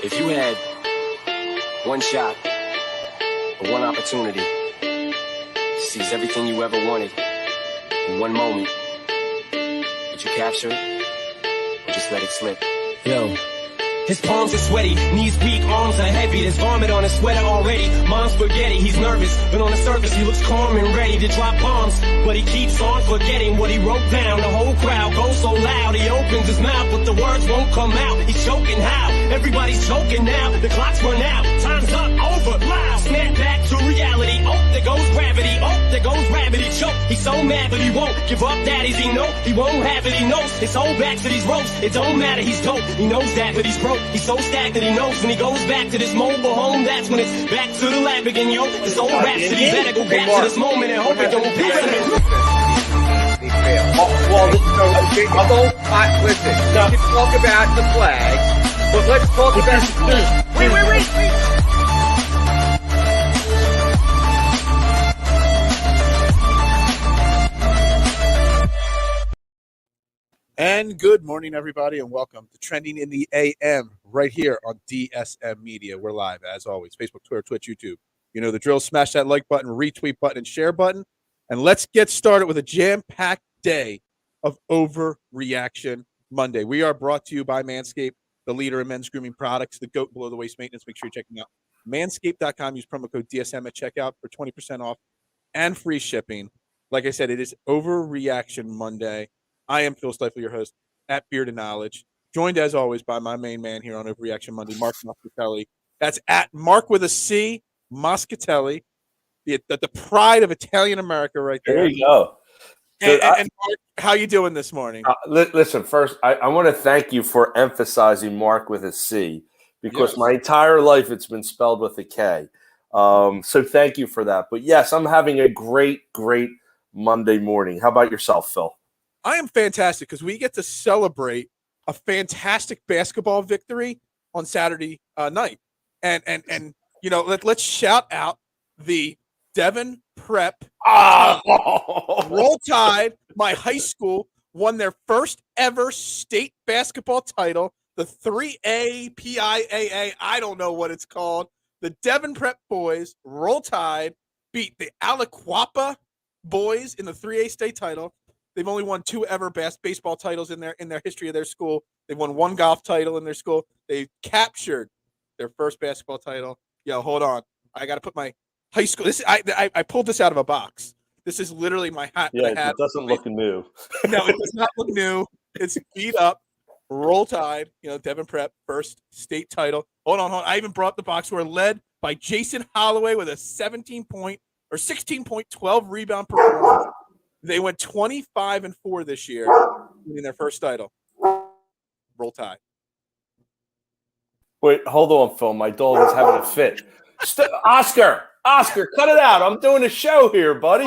If you had one shot or one opportunity to seize everything you ever wanted in one moment, would you capture it or just let it slip? Yo. His palms are sweaty, knees weak, arms are heavy. There's vomit on his sweater already. Mom's spaghetti, he's nervous, but on the surface he looks calm and ready to drop bombs. But he keeps on forgetting what he wrote down. The whole crowd goes so loud, he opens his mouth, but the words won't come out. He's choking how? Everybody's choking now. The clock's run out, time's up, over, loud. Snap back to reality. Oh, there goes gravity. Oh, there goes rabbit. He choke. He's so mad, but he won't give up. Daddies, he know he won't have it. He knows his whole back to these ropes. It don't matter, he's dope. He knows that, but he's broke. He's so stagnant, he knows when he goes back to this mobile home, that's when it's back to the lab again, yo. This old rhapsody better go back to this moment and hope it don't pass him. Listen, we can talk about the flag, but let's talk about the team. Wait. And good morning, everybody, and welcome to Trending in the AM right here on DSM Media. We're live, as always, Facebook, Twitter, Twitch, YouTube. You know the drill. Smash that like button, retweet button, and share button. And let's get started with a jam-packed day of Overreaction Monday. We are brought to you by Manscaped, the leader in men's grooming products, the GOAT below the waist maintenance. Make sure you check them out. Manscaped.com. Use promo code DSM at checkout for 20% off and free shipping. Like I said, it is Overreaction Monday. I am Phil Stifler, your host at Beard and Knowledge, joined as always by my main man here on Overreaction Monday, Marc Moscatelli. That's at Marc with a C, Moscatelli, the pride of Italian America right there. There you go. And Marc, how you doing this morning? Listen, first, I want to thank you for emphasizing Marc with a C because my entire life it's been spelled with a K. So thank you for that. But yes, I'm having a great Monday morning. How about yourself, Phil? I am fantastic because we get to celebrate a fantastic basketball victory on Saturday night, and you know let's shout out the Devon Prep Roll Tide. My high school won their first ever state basketball title, the 3A PIAA. I don't know what it's called. The Devon Prep boys Roll Tide beat the Aliquippa boys in the 3A state title. They've only won 2 ever baseball titles in their history of their school. They've won 1 golf title in their school. They captured their first basketball title. Yo, hold on. I got to put my high school. I pulled this out of a box. This is literally my hat. Yeah, that I had. It doesn't look new. No, it does not look new. It's beat up. Roll Tide. You know, Devon Prep first state title. Hold on. I even brought the box. We're led by Jason Holloway with a 16.12 rebound performance. They went 25-4 this year, winning their first title. Roll Tide. Wait, hold on, Phil. My dog is having a fit. Oscar, cut it out. I'm doing a show here, buddy.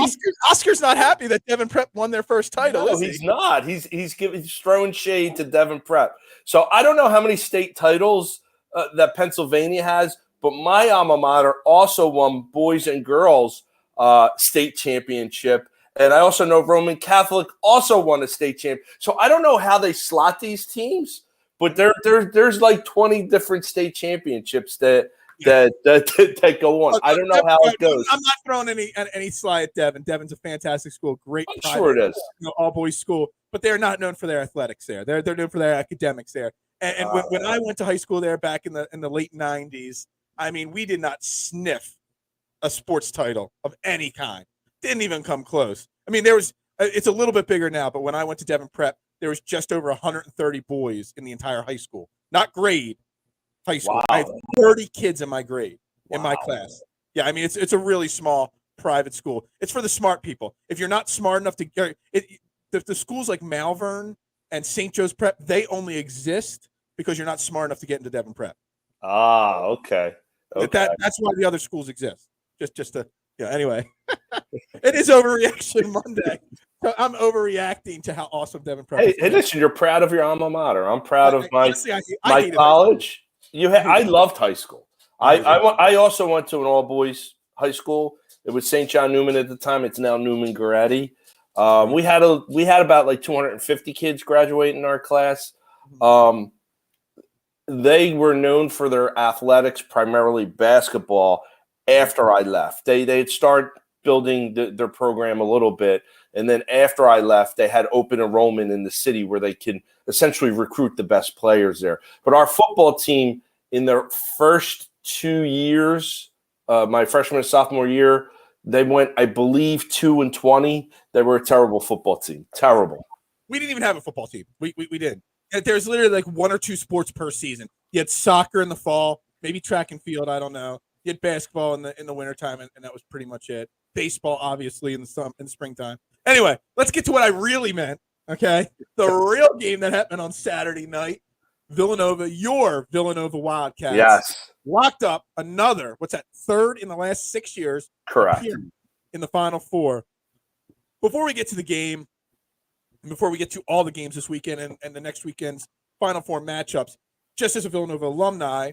Oscar's not happy that Devon Prep won their first title. No, he's not. He's throwing shade to Devon Prep. So I don't know how many state titles that Pennsylvania has, but my alma mater also won boys and girls state championship. And I also know Roman Catholic also won a state champ. So I don't know how they slot these teams, but there's like 20 different state championships that go on. I don't know how it goes. I'm not throwing any slide at Devon. Devon's a fantastic school, great. I'm sure it is. All boys school, but they're not known for their athletics there. They're known for their academics there. And when I went to high school there back in the late 90s, I mean, we did not sniff a sports title of any kind. Didn't even come close. I mean, it's a little bit bigger now, but when I went to Devon Prep, there was just over 130 boys in the entire high school. Not grade, high school. Wow. I have 30 kids in my grade, in my class. Yeah, I mean, it's a really small private school. It's for the smart people. If you're not smart enough to get the schools like Malvern and St. Joe's Prep, they only exist because you're not smart enough to get into Devon Prep. Okay. That's why the other schools exist. Just to anyway. It is Overreaction Monday. So I'm overreacting to how awesome Devon Prep is. Hey, listen, you're proud of your alma mater. I'm proud of my college. I loved high school. I also went to an all-boys high school. It was St. John Newman at the time. It's now Newman Goretti. We had about like 250 kids graduate in our class. they were known for their athletics, primarily basketball, after I left. They'd start building their program a little bit. And then after I left, they had open enrollment in the city where they can essentially recruit the best players there. But our football team in their first 2 years, my freshman and sophomore year, they went, I believe, 2-20. They were a terrible football team. Terrible. We didn't even have a football team. We didn't. There's literally like 1 or 2 sports per season. You had soccer in the fall, maybe track and field. I don't know. You had basketball in the wintertime, and that was pretty much it. Baseball, obviously, in the springtime. Anyway, let's get to what I really meant, okay? The real game that happened on Saturday night, your Villanova Wildcats. Yes. Locked up another, third in the last 6 years. Correct. In the Final Four. Before we get to the game, before we get to all the games this weekend and the next weekend's Final Four matchups, just as a Villanova alumni,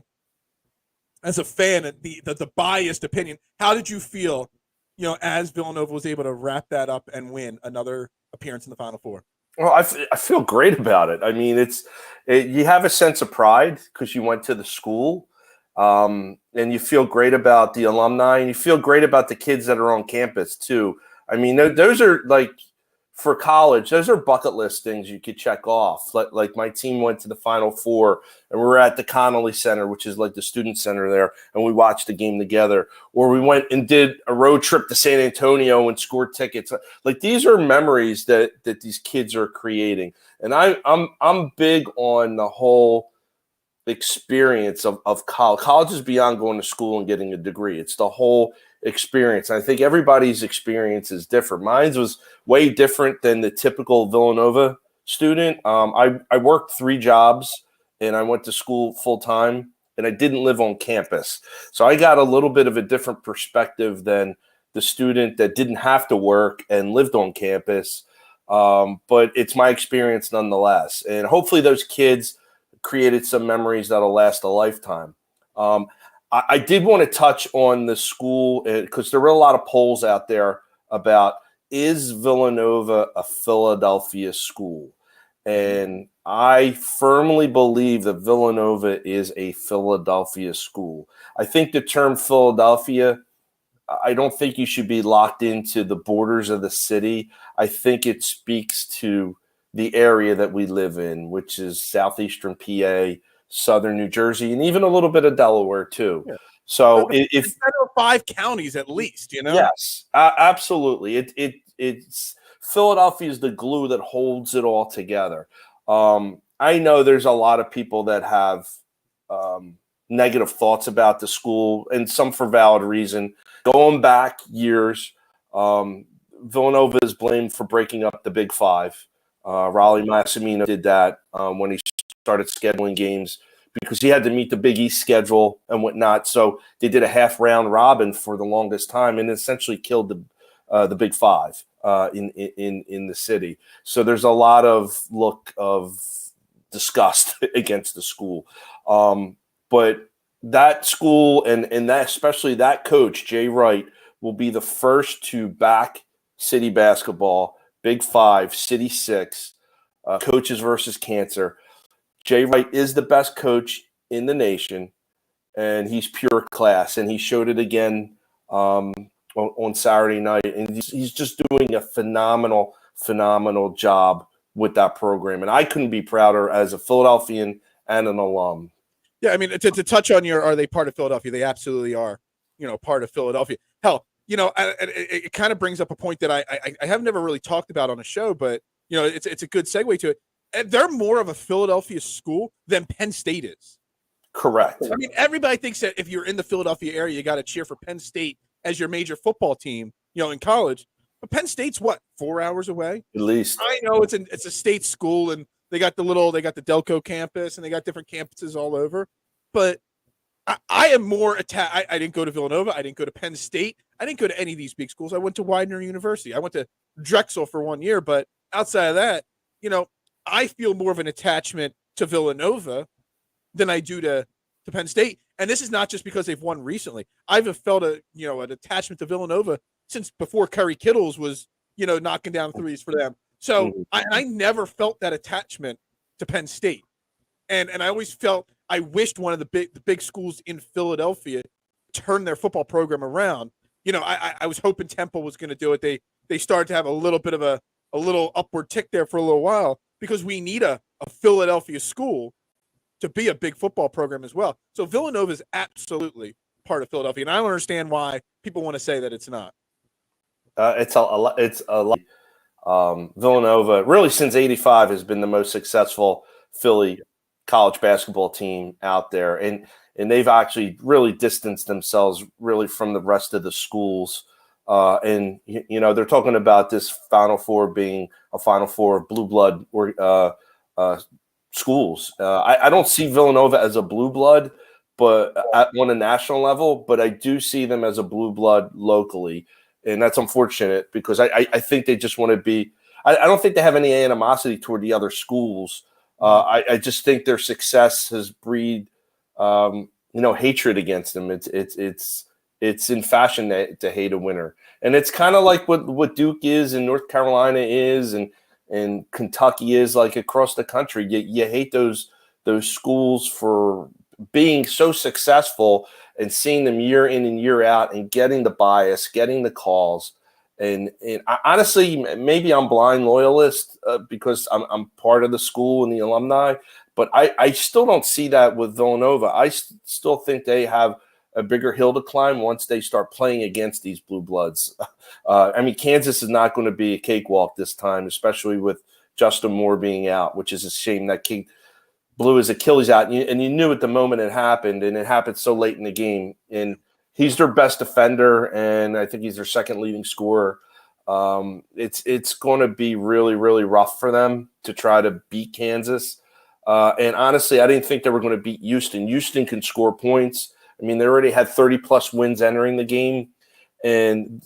as a fan, the biased opinion, how did you feel, as Villanova was able to wrap that up and win another appearance in the Final Four? Well, I feel great about it. I mean, you have a sense of pride because you went to the school, and you feel great about the alumni, and you feel great about the kids that are on campus too. I mean, those are like, for college, those are bucket list things you could check off. Like my team went to the Final Four, and we were at the Connolly Center, which is like the student center there, and we watched the game together. Or we went and did a road trip to San Antonio and scored tickets. Like, these are memories that these kids are creating. And I'm big on the whole experience of college. College is beyond going to school and getting a degree. It's the whole experience. I think everybody's experience is different. Mine was way different than the typical Villanova student. I worked 3 jobs, and I went to school full time, and I didn't live on campus. So I got a little bit of a different perspective than the student that didn't have to work and lived on campus. But it's my experience nonetheless. And hopefully those kids created some memories that'll last a lifetime. I did want to touch on the school because there were a lot of polls out there about, is Villanova a Philadelphia school? And I firmly believe that Villanova is a Philadelphia school. I think the term Philadelphia, I don't think you should be locked into the borders of the city. I think it speaks to the area that we live in, which is southeastern PA, southern New Jersey, and even a little bit of Delaware too. Yeah. So if 5 counties at least, Yes, absolutely. It's Philadelphia is the glue that holds it all together. I know there's a lot of people that have negative thoughts about the school, and some for valid reason. Going back years, Villanova is blamed for breaking up the Big Five. Raleigh Massimino did that when he started scheduling games because he had to meet the Big East schedule and whatnot. So they did a half round robin for the longest time and essentially killed the Big Five in the city. So there's a lot of look of disgust against the school. But that school and that, especially that coach, Jay Wright, will be the first to back city basketball, Big Five, City Six, coaches versus cancer. Jay Wright is the best coach in the nation, and he's pure class, and he showed it again on Saturday night, and he's just doing a phenomenal job with that program, and I couldn't be prouder as a Philadelphian and an alum. Yeah, I mean, to touch on are they part of Philadelphia? They absolutely are, part of Philadelphia. Hell, it kind of brings up a point that I have never really talked about on a show, but, it's a good segue to it. They're more of a Philadelphia school than Penn State is. Correct. I mean, everybody thinks that if you're in the Philadelphia area, you got to cheer for Penn State as your major football team, in college. But Penn State's 4 hours away? At least. I know it's a state school, and they got the Delco campus, and they got different campuses all over. But I am more attached. I didn't go to Villanova. I didn't go to Penn State. I didn't go to any of these big schools. I went to Widener University. I went to Drexel for 1 year. But outside of that, I feel more of an attachment to Villanova than I do to Penn State. And this is not just because they've won recently. I've felt an attachment to Villanova since before Curry Kittles was, knocking down threes for them. So I never felt that attachment to Penn State. And I always felt I wished one of the big schools in Philadelphia turned their football program around. You know, I was hoping Temple was going to do it. They started to have a little bit of a little upward tick there for a little while because we need a Philadelphia school to be a big football program as well. So Villanova is absolutely part of Philadelphia, and I don't understand why people want to say that it's not. It's a lot. Villanova, really since '85, has been the most successful Philly college basketball team out there, and they've actually really distanced themselves really from the rest of the schools. And you know, they're talking about this Final Four being a Final Four of blue blood or schools. I don't see Villanova as a blue blood, but on a national level, but I do see them as a blue blood locally. And that's unfortunate because I think they just want to be – I don't think they have any animosity toward the other schools. I just think their success has breed, hatred against them. It's in fashion to hate a winner. And it's kind of like what Duke is and North Carolina is and Kentucky is like across the country. You hate those schools for being so successful and seeing them year in and year out and getting the bias, getting the calls. And I, honestly, maybe I'm blind loyalist because I'm part of the school and the alumni, but I still don't see that with Villanova. I still think they have a bigger hill to climb once they start playing against these blue bloods. I mean, Kansas is not going to be a cakewalk this time, especially with Justin Moore being out, which is a shame. That kid blew his Achilles out, and you knew at the moment it happened, and it happened so late in the game. And he's their best defender, and I think he's their second leading scorer. It's going to be really, really rough for them to try to beat Kansas. And honestly, I didn't think they were going to beat Houston. Houston can score points. I mean, they already had 30-plus wins entering the game. And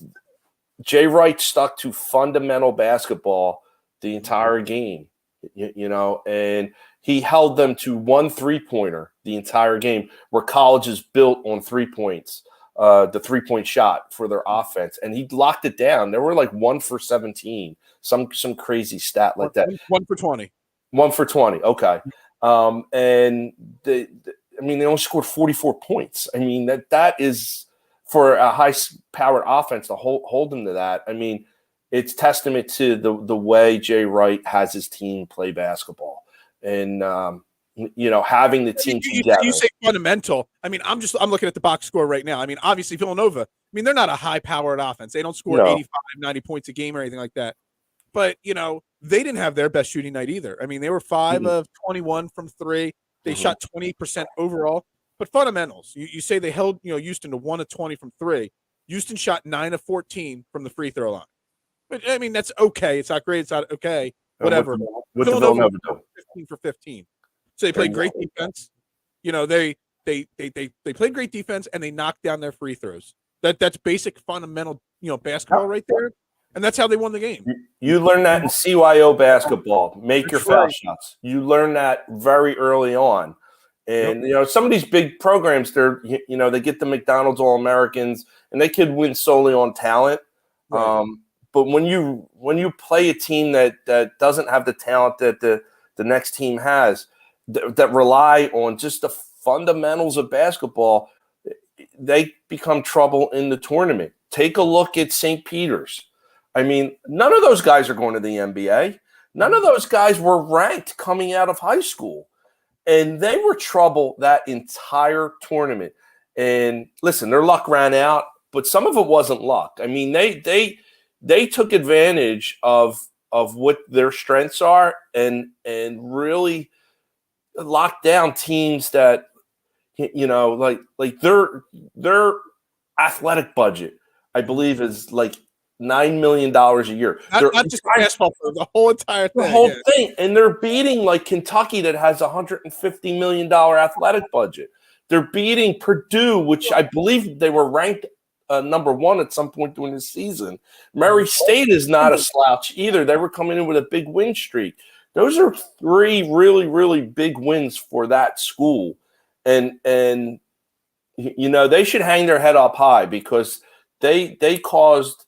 Jay Wright stuck to fundamental basketball the entire game, you know, and he held them to one three-pointer the entire game, where college is built on 3 points, the three-point shot for their offense. And he locked it down. They were like 1 for 17, some crazy stat like that. 1 for 20. 1 for 20, okay. And they only scored 44 points. I mean, that is for a high-powered offense to hold them to that. I mean, it's testament to the way Jay Wright has his team play basketball. And, having the team together. You say fundamental. I mean, I'm looking at the box score right now. I mean, obviously Villanova, I mean, they're not a high-powered offense. They don't score 85, 90 points a game or anything like that. But, they didn't have their best shooting night either. I mean, they were 5 of 21 from 3. They shot 20% overall. But fundamentals, you say they held, Houston to 1 of 20 from 3. Houston shot 9 of 14 from the free throw line. But, I mean, that's okay. It's not great. It's not okay. Whatever. With the Villanova 15 for 15. So they played great defense. They played great defense and they knocked down their free throws. That's basic fundamental, basketball right there. And that's how they won the game. You learn that in CYO basketball. Make your foul shots. You learn that very early on. And, some of these big programs, they get the McDonald's All-Americans, and they could win solely on talent. Right. But when you play a team that doesn't have the talent that the next team has, that rely on just the fundamentals of basketball, they become trouble in the tournament. Take a look at St. Peter's. I mean, none of those guys are going to the NBA. None of those guys were ranked coming out of high school. And they were trouble that entire tournament. And listen, their luck ran out, but some of it wasn't luck. I mean, they took advantage of what their strengths are and really locked down teams that, like their athletic budget, I believe, is like $9 million a year. Not just basketball, for the whole entire thing. The whole thing. And they're beating like Kentucky that has a $150 million athletic budget. They're beating Purdue, which I believe they were ranked number 1 at some point during the season. Murray State is not a slouch either. They were coming in with a big win streak. Those are 3 really, really big wins for that school. And they should hang their head up high because they caused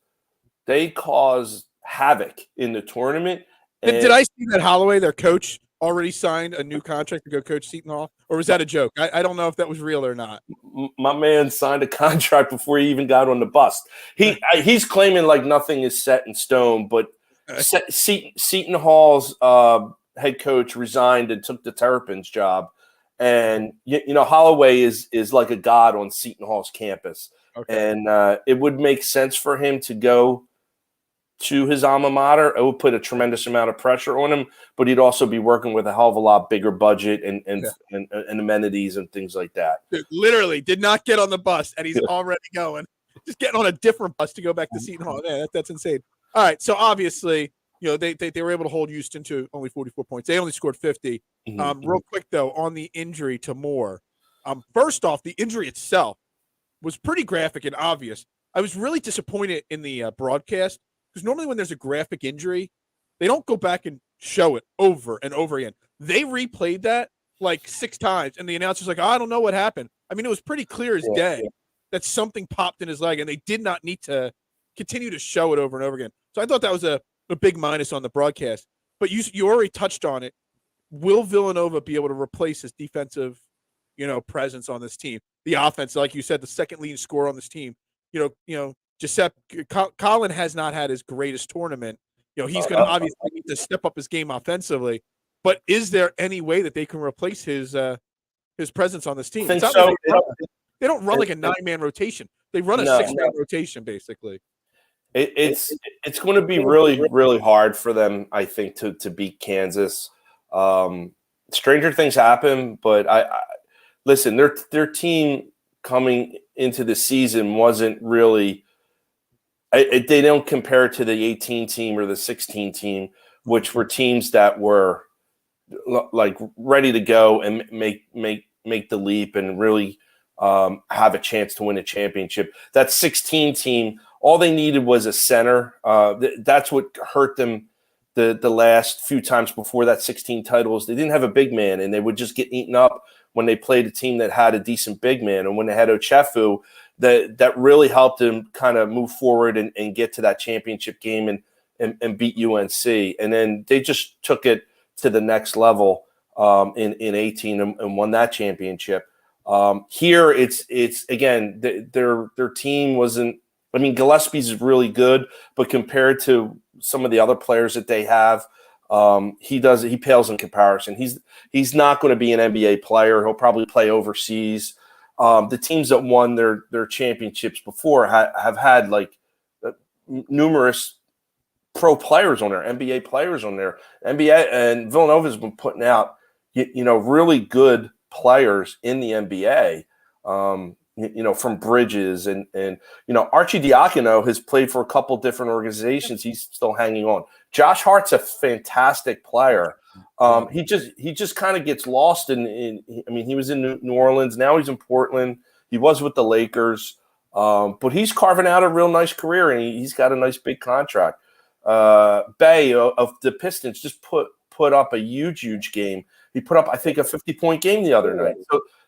havoc in the tournament. Did I see that Holloway, their coach, already signed a new contract to go coach Seton Hall, or was that a joke? I don't know if that was real or not. My man signed a contract before he even got on the bus. He's claiming like nothing is set in stone, but Seton Hall's head coach resigned and took the Terrapins job. And, Holloway is like a god on Seton Hall's campus. Okay. And it would make sense for him to go to his alma mater. It would put a tremendous amount of pressure on him, but he'd also be working with a hell of a lot bigger budget and amenities and things like that. Dude, literally did not get on the bus, and he's already going. Just getting on a different bus to go back to Seton Hall. Yeah, that's insane. All right, so obviously, they were able to hold Houston to only 44 points. They only scored 50. Real quick, though, on the injury to Moore. First off, the injury itself was pretty graphic and obvious. I was really disappointed in the broadcast because normally when there's a graphic injury, they don't go back and show it over and over again. They replayed that like 6 times, and the announcer's like, I don't know what happened. I mean, it was pretty clear as day that something popped in his leg, and they did not need to continue to show it over and over again. So I thought that was a big minus on the broadcast. But you already touched on it. Will Villanova be able to replace his defensive, presence on this team? The offense, like you said, the second leading scorer on this team. Giuseppe Colin has not had his greatest tournament. He's going to obviously need to step up his game offensively. But is there any way that they can replace his presence on this team? I think so. They don't run like a 9-man rotation. They run a 6-man rotation, basically. It's going to be really, really hard for them, I think, to beat Kansas. Stranger things happen, but I listen. Their team coming into the season wasn't really. They don't compare to the 18 team or the 16 team, which were teams that were like ready to go and make the leap and really have a chance to win a championship. That 16 team, all they needed was a center. That's what hurt them the last few times before that 16 titles. They didn't have a big man, and they would just get eaten up when they played a team that had a decent big man. And when they had Ochefu, that really helped them kind of move forward and get to that championship game and beat UNC. And then they just took it to the next level in 18 and won that championship. Here it's again, their team wasn't. I mean, Gillespie's really good, but compared to some of the other players that they have, he pales in comparison. He's not going to be an NBA player. He'll probably play overseas. The teams that won their championships before have had like numerous pro players on there, NBA players on there. NBA and Villanova's been putting out really good players in the NBA. From Bridges and Archie Diacono has played for a couple different organizations. He's still hanging on. Josh Hart's a fantastic player. He just kind of gets lost in. I mean, he was in New Orleans. Now he's in Portland. He was with the Lakers, but he's carving out a real nice career, and he's got a nice big contract. Bay of the Pistons just put up a huge game. He put up, I think, a 50-point game the other night.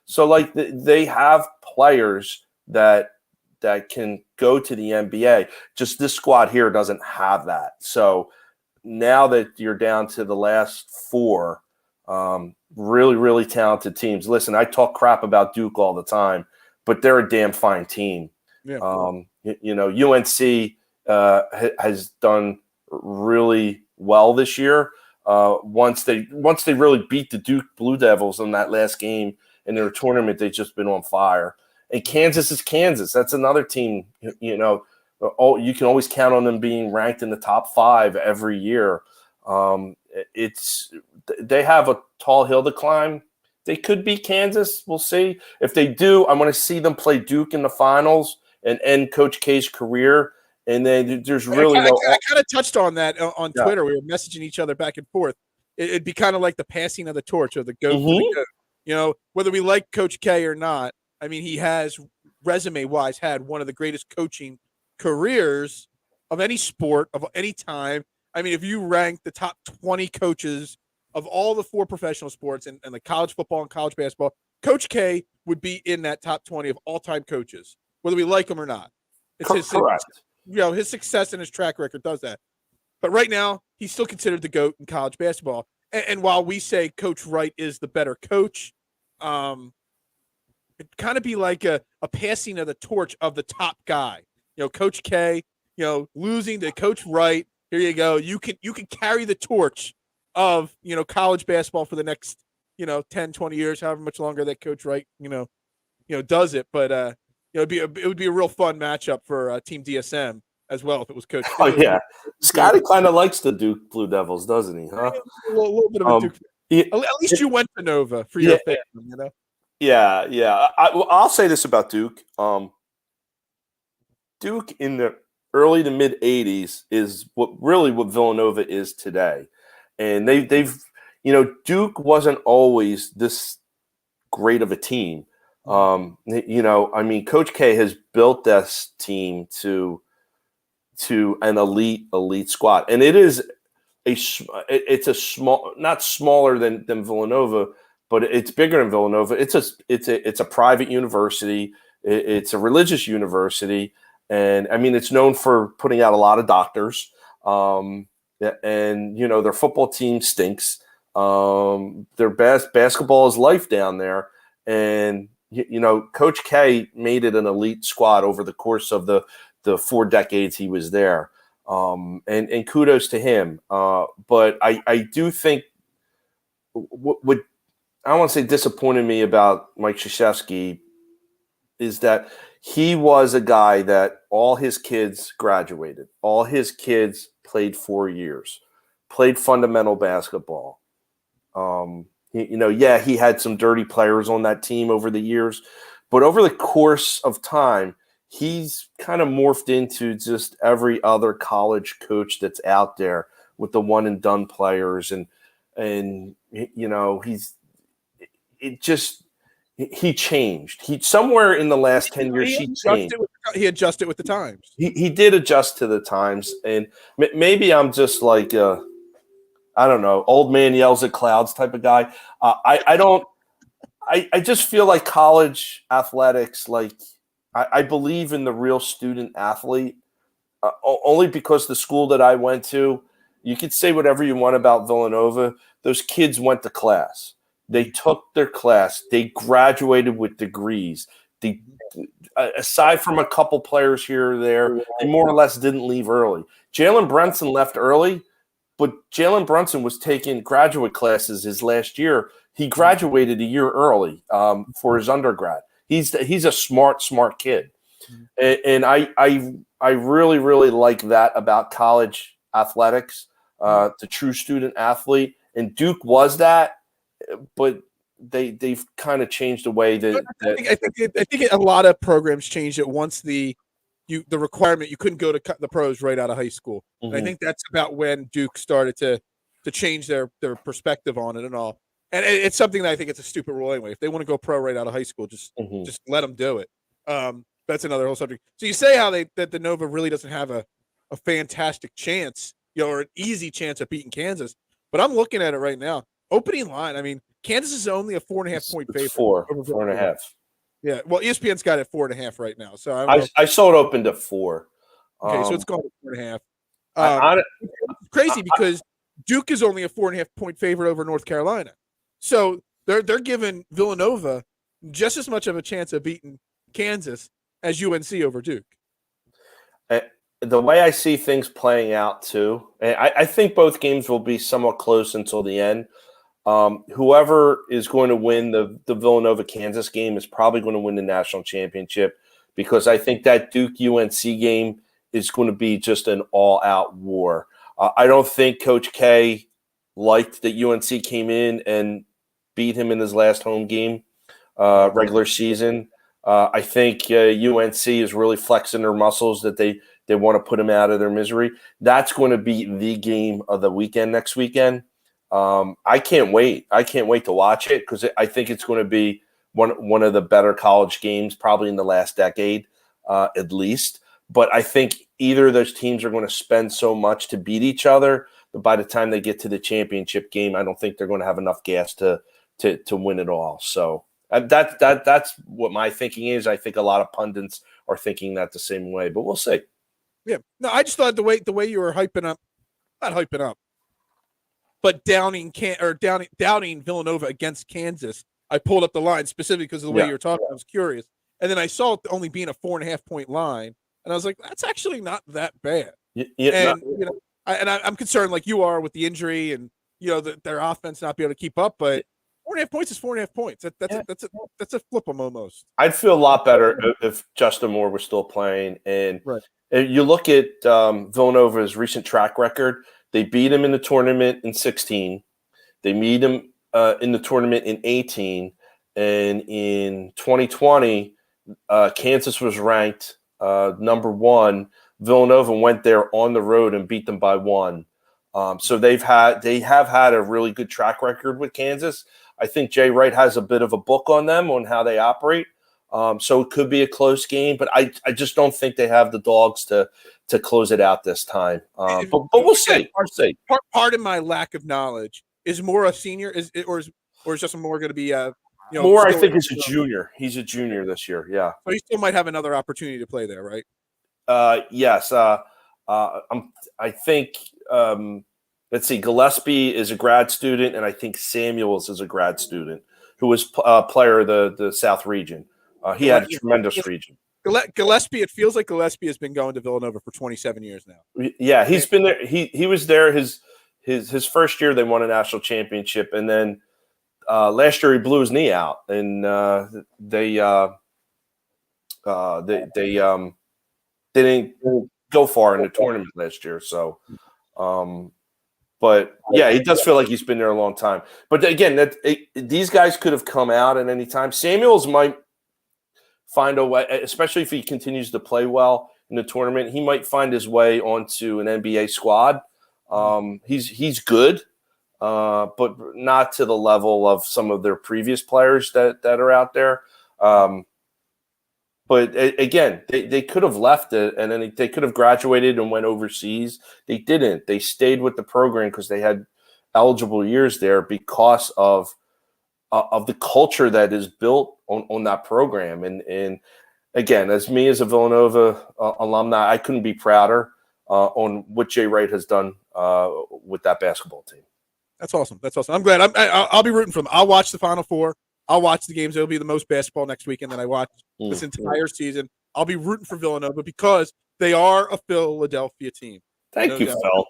So like they have players that can go to the NBA. Just this squad here doesn't have that. So now that you're down to the last 4, really, really talented teams. Listen, I talk crap about Duke all the time, but they're a damn fine team. Yeah. UNC has done really well this year. Once they really beat the Duke Blue Devils in that last game in their tournament, they've just been on fire. And Kansas is Kansas. That's another team, you can always count on them being ranked in the top 5 every year. They have a tall hill to climb. They could beat Kansas. We'll see. If they do, I want to see them play Duke in the finals and end Coach K's career. And then there's really I kind of touched on that on Twitter. We were messaging each other back and forth. It'd be kind of like the passing of the torch, or the goat to the goat. Whether we like Coach K or not, I mean, he has, resume-wise, had one of the greatest coaching careers of any sport, of any time. I mean, if you rank the top 20 coaches of all the 4 professional sports and the college football and college basketball, Coach K would be in that top 20 of all-time coaches, whether we like him or not. It's his success and his track record does that. But right now, he's still considered the GOAT in college basketball. and while we say Coach Wright is the better coach, it kind of be like a passing of the torch of the top guy. Coach K, losing to Coach Wright. Here you go. You can carry the torch of, college basketball for the next, 10, 20 years, however much longer that Coach Wright, does it. But it would be a real fun matchup for Team DSM as well if it was Coach. Oh yeah, Scotty kind of likes the Duke Blue Devils, doesn't he? Huh? A little bit of a Duke. At least you went to Nova for your family, Yeah. I'll say this about Duke. Duke in the early to mid '80s is what Villanova is today, and they've Duke wasn't always this great of a team. Coach K has built this team to an elite squad, and it is it's a small, not smaller than Villanova, but it's bigger than Villanova. It's a private university. It's a religious university, and it's known for putting out a lot of doctors. And their football team stinks. Their basketball is life down there, and Coach K made it an elite squad over the course of the 4 decades he was there. And kudos to him. But I do think what I don't want to say disappointed me about Mike Krzyzewski is that he was a guy that all his kids graduated. All his kids played 4 years, played fundamental basketball. He had some dirty players on that team over the years, but over the course of time, he's kind of morphed into just every other college coach that's out there with the one and done players. He changed. He somewhere in the last 10 years, he changed. He adjusted with the times. He did adjust to the times. And maybe I'm just like, I don't know, old man yells at clouds type of guy. I just feel like college athletics, I believe in the real student athlete, only because the school that I went to, you could say whatever you want about Villanova. Those kids went to class. They took their class. They graduated with degrees. Aside from a couple players here or there, they more or less didn't leave early. Jalen Brunson left early, but Jalen Brunson was taking graduate classes his last year. He graduated a year early for his undergrad. He's a smart kid, and I really, really like that about college athletics. The true student athlete, and Duke was that, but they've kind of changed the way that. I think a lot of programs changed it once the requirement you couldn't go to the pros right out of high school. Mm-hmm. And I think that's about when Duke started to change their perspective on it and all. And it's something that I think it's a stupid rule anyway. If they want to go pro right out of high school, just let them do it. That's another whole subject. So you say how that the Nova really doesn't have a fantastic chance, or an easy chance of beating Kansas. But I'm looking at it right now. Opening line, Kansas is only a 4.5 point favorite. 4.5. Yeah, well, ESPN's got it 4.5 right now. So I saw it open to 4. Okay, so it's gone to 4.5. It's crazy because Duke is only a 4.5 point favorite over North Carolina. So they're giving Villanova just as much of a chance of beating Kansas as UNC over Duke. The way I see things playing out too, I think both games will be somewhat close until the end. Whoever is going to win the Villanova-Kansas game is probably going to win the national championship, because I think that Duke-UNC game is going to be just an all-out war. I don't think Coach K liked that UNC came in and beat him in his last home game, regular season. I think UNC is really flexing their muscles that they want to put him out of their misery. That's going to be the game of the weekend next weekend. I can't wait. I can't wait to watch it, because I think it's going to be one of the better college games probably in the last decade, at least. But I think either of those teams are going to spend so much to beat each other that by the time they get to the championship game, I don't think they're going to have enough gas to win it all. So that's what my thinking is. I think a lot of pundits are thinking that the same way, but we'll see. Yeah. No, I just thought the way you were not hyping up. but doubting Villanova against Kansas, I pulled up the line specifically because of the way you're talking. I was curious, and then I saw it only being a 4.5 point line, and I was like, that's actually not that bad. I'm concerned like you are with the injury and their offense not be able to keep up, but 4.5 points is 4.5 points. That's a flip them almost. I'd feel a lot better if Justin Moore was still playing. And you look at Villanova's recent track record. They beat him in the tournament in 16. They beat him in the tournament in 18. And in 2020, Kansas was ranked number 1. Villanova went there on the road and beat them by 1. So they have had a really good track record with Kansas. I think Jay Wright has a bit of a book on them on how they operate. So it could be a close game, but I just don't think they have the dogs to close it out this time. But we'll see. Part of my lack of knowledge is Moore a senior, or is Justin Moore going to be Moore? I think is a junior. He's a junior this year. Yeah, so he still might have another opportunity to play there, right? Yes. I think. Let's see. Gillespie is a grad student, and I think Samuels is a grad student who was player of the South region. He had a tremendous region. Gillespie, it feels like Gillespie has been going to Villanova for 27 years now. Yeah, he's been there. He was there his first year. They won a national championship, and then last year he blew his knee out, and they didn't go far in the tournament last year. So, but yeah, it does feel like he's been there a long time. But again, these guys could have come out at any time. Samuels might find a way, especially if he continues to play well in the tournament. He might find his way onto an NBA squad. He's good, but not to the level of some of their previous players that are out there. But again, they could have left it, and then they could have graduated and went overseas. They didn't. They stayed with the program because they had eligible years there because of the culture that is built on that program. And again, as a Villanova alumni, I couldn't be prouder on what Jay Wright has done with that basketball team. That's awesome. I'm glad. I'll be rooting for them. I'll watch the Final Four. I'll watch the games. It'll be the most basketball next weekend that I watch this entire season. I'll be rooting for Villanova because they are a Philadelphia team. Thank you, Phil.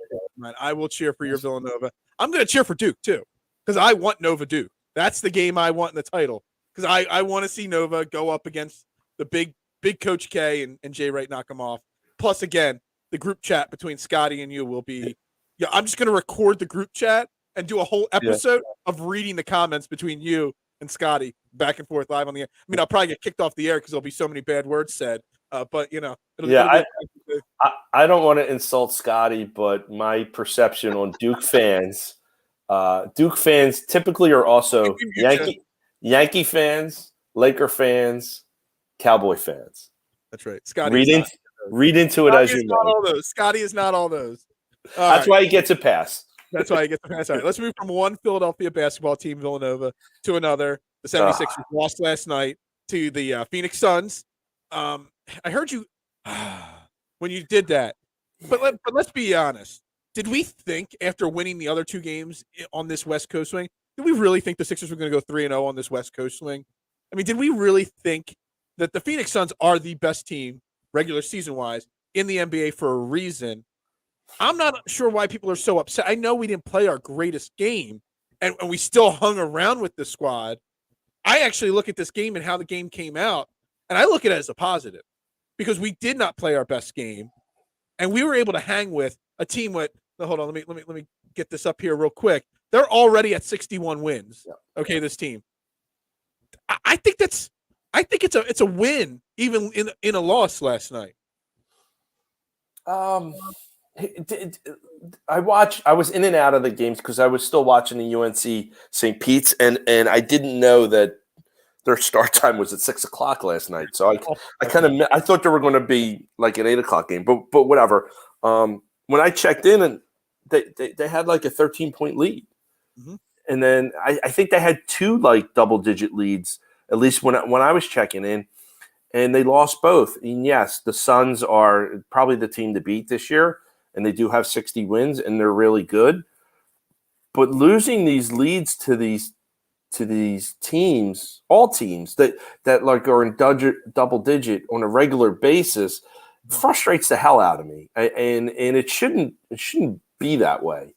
I will cheer for your Villanova. I'm going to cheer for Duke, too, because I want Nova Duke. That's the game I want in the title because I want to see Nova go up against the big Coach K and Jay Wright knock them off. Plus, again, the group chat between Scotty and you will be – I'm just going to record the group chat and do a whole episode of reading the comments between you and Scotty back and forth live on the air. I mean, I'll probably get kicked off the air because there'll be so many bad words said. But I don't want to insult Scotty, but my perception on Duke fans typically are also Yankee fans, Laker fans, Cowboy fans. That's right. Scotty read into it as you know. Scotty is not all those. That's why he gets a pass. That's why I get the pass. All right, let's move from one Philadelphia basketball team, Villanova, to another. The 76ers lost last night to the Phoenix Suns. I heard you when you did that. But let's be honest. Did we think after winning the other two games on this West Coast swing, did we really think the Sixers were going to go 3-0 on this West Coast swing? I mean, did we really think that the Phoenix Suns are the best team regular season-wise in the NBA for a reason? I'm not sure why people are so upset. I know we didn't play our greatest game, and we still hung around with the squad. I actually look at this game and how the game came out, and I look at it as a positive because we did not play our best game, and we were able to hang with a team with. Hold on, let me get this up here real quick. They're already at 61 wins. Okay, this team. I think it's a win even in a loss last night. I was in and out of the games because I was still watching the UNC St. Pete's, and I didn't know that their start time was at 6:00 last night. So I thought they were going to be like an 8:00 game, but whatever. When I checked in, and they had like a 13-point lead, and then I think they had two like double-digit leads at least when I was checking in, and they lost both. And yes, the Suns are probably the team to beat this year. And they do have 60 wins, and they're really good. but losing these leads to these teams, all teams that like are in double digit on a regular basis, frustrates the hell out of me. And it shouldn't be that way.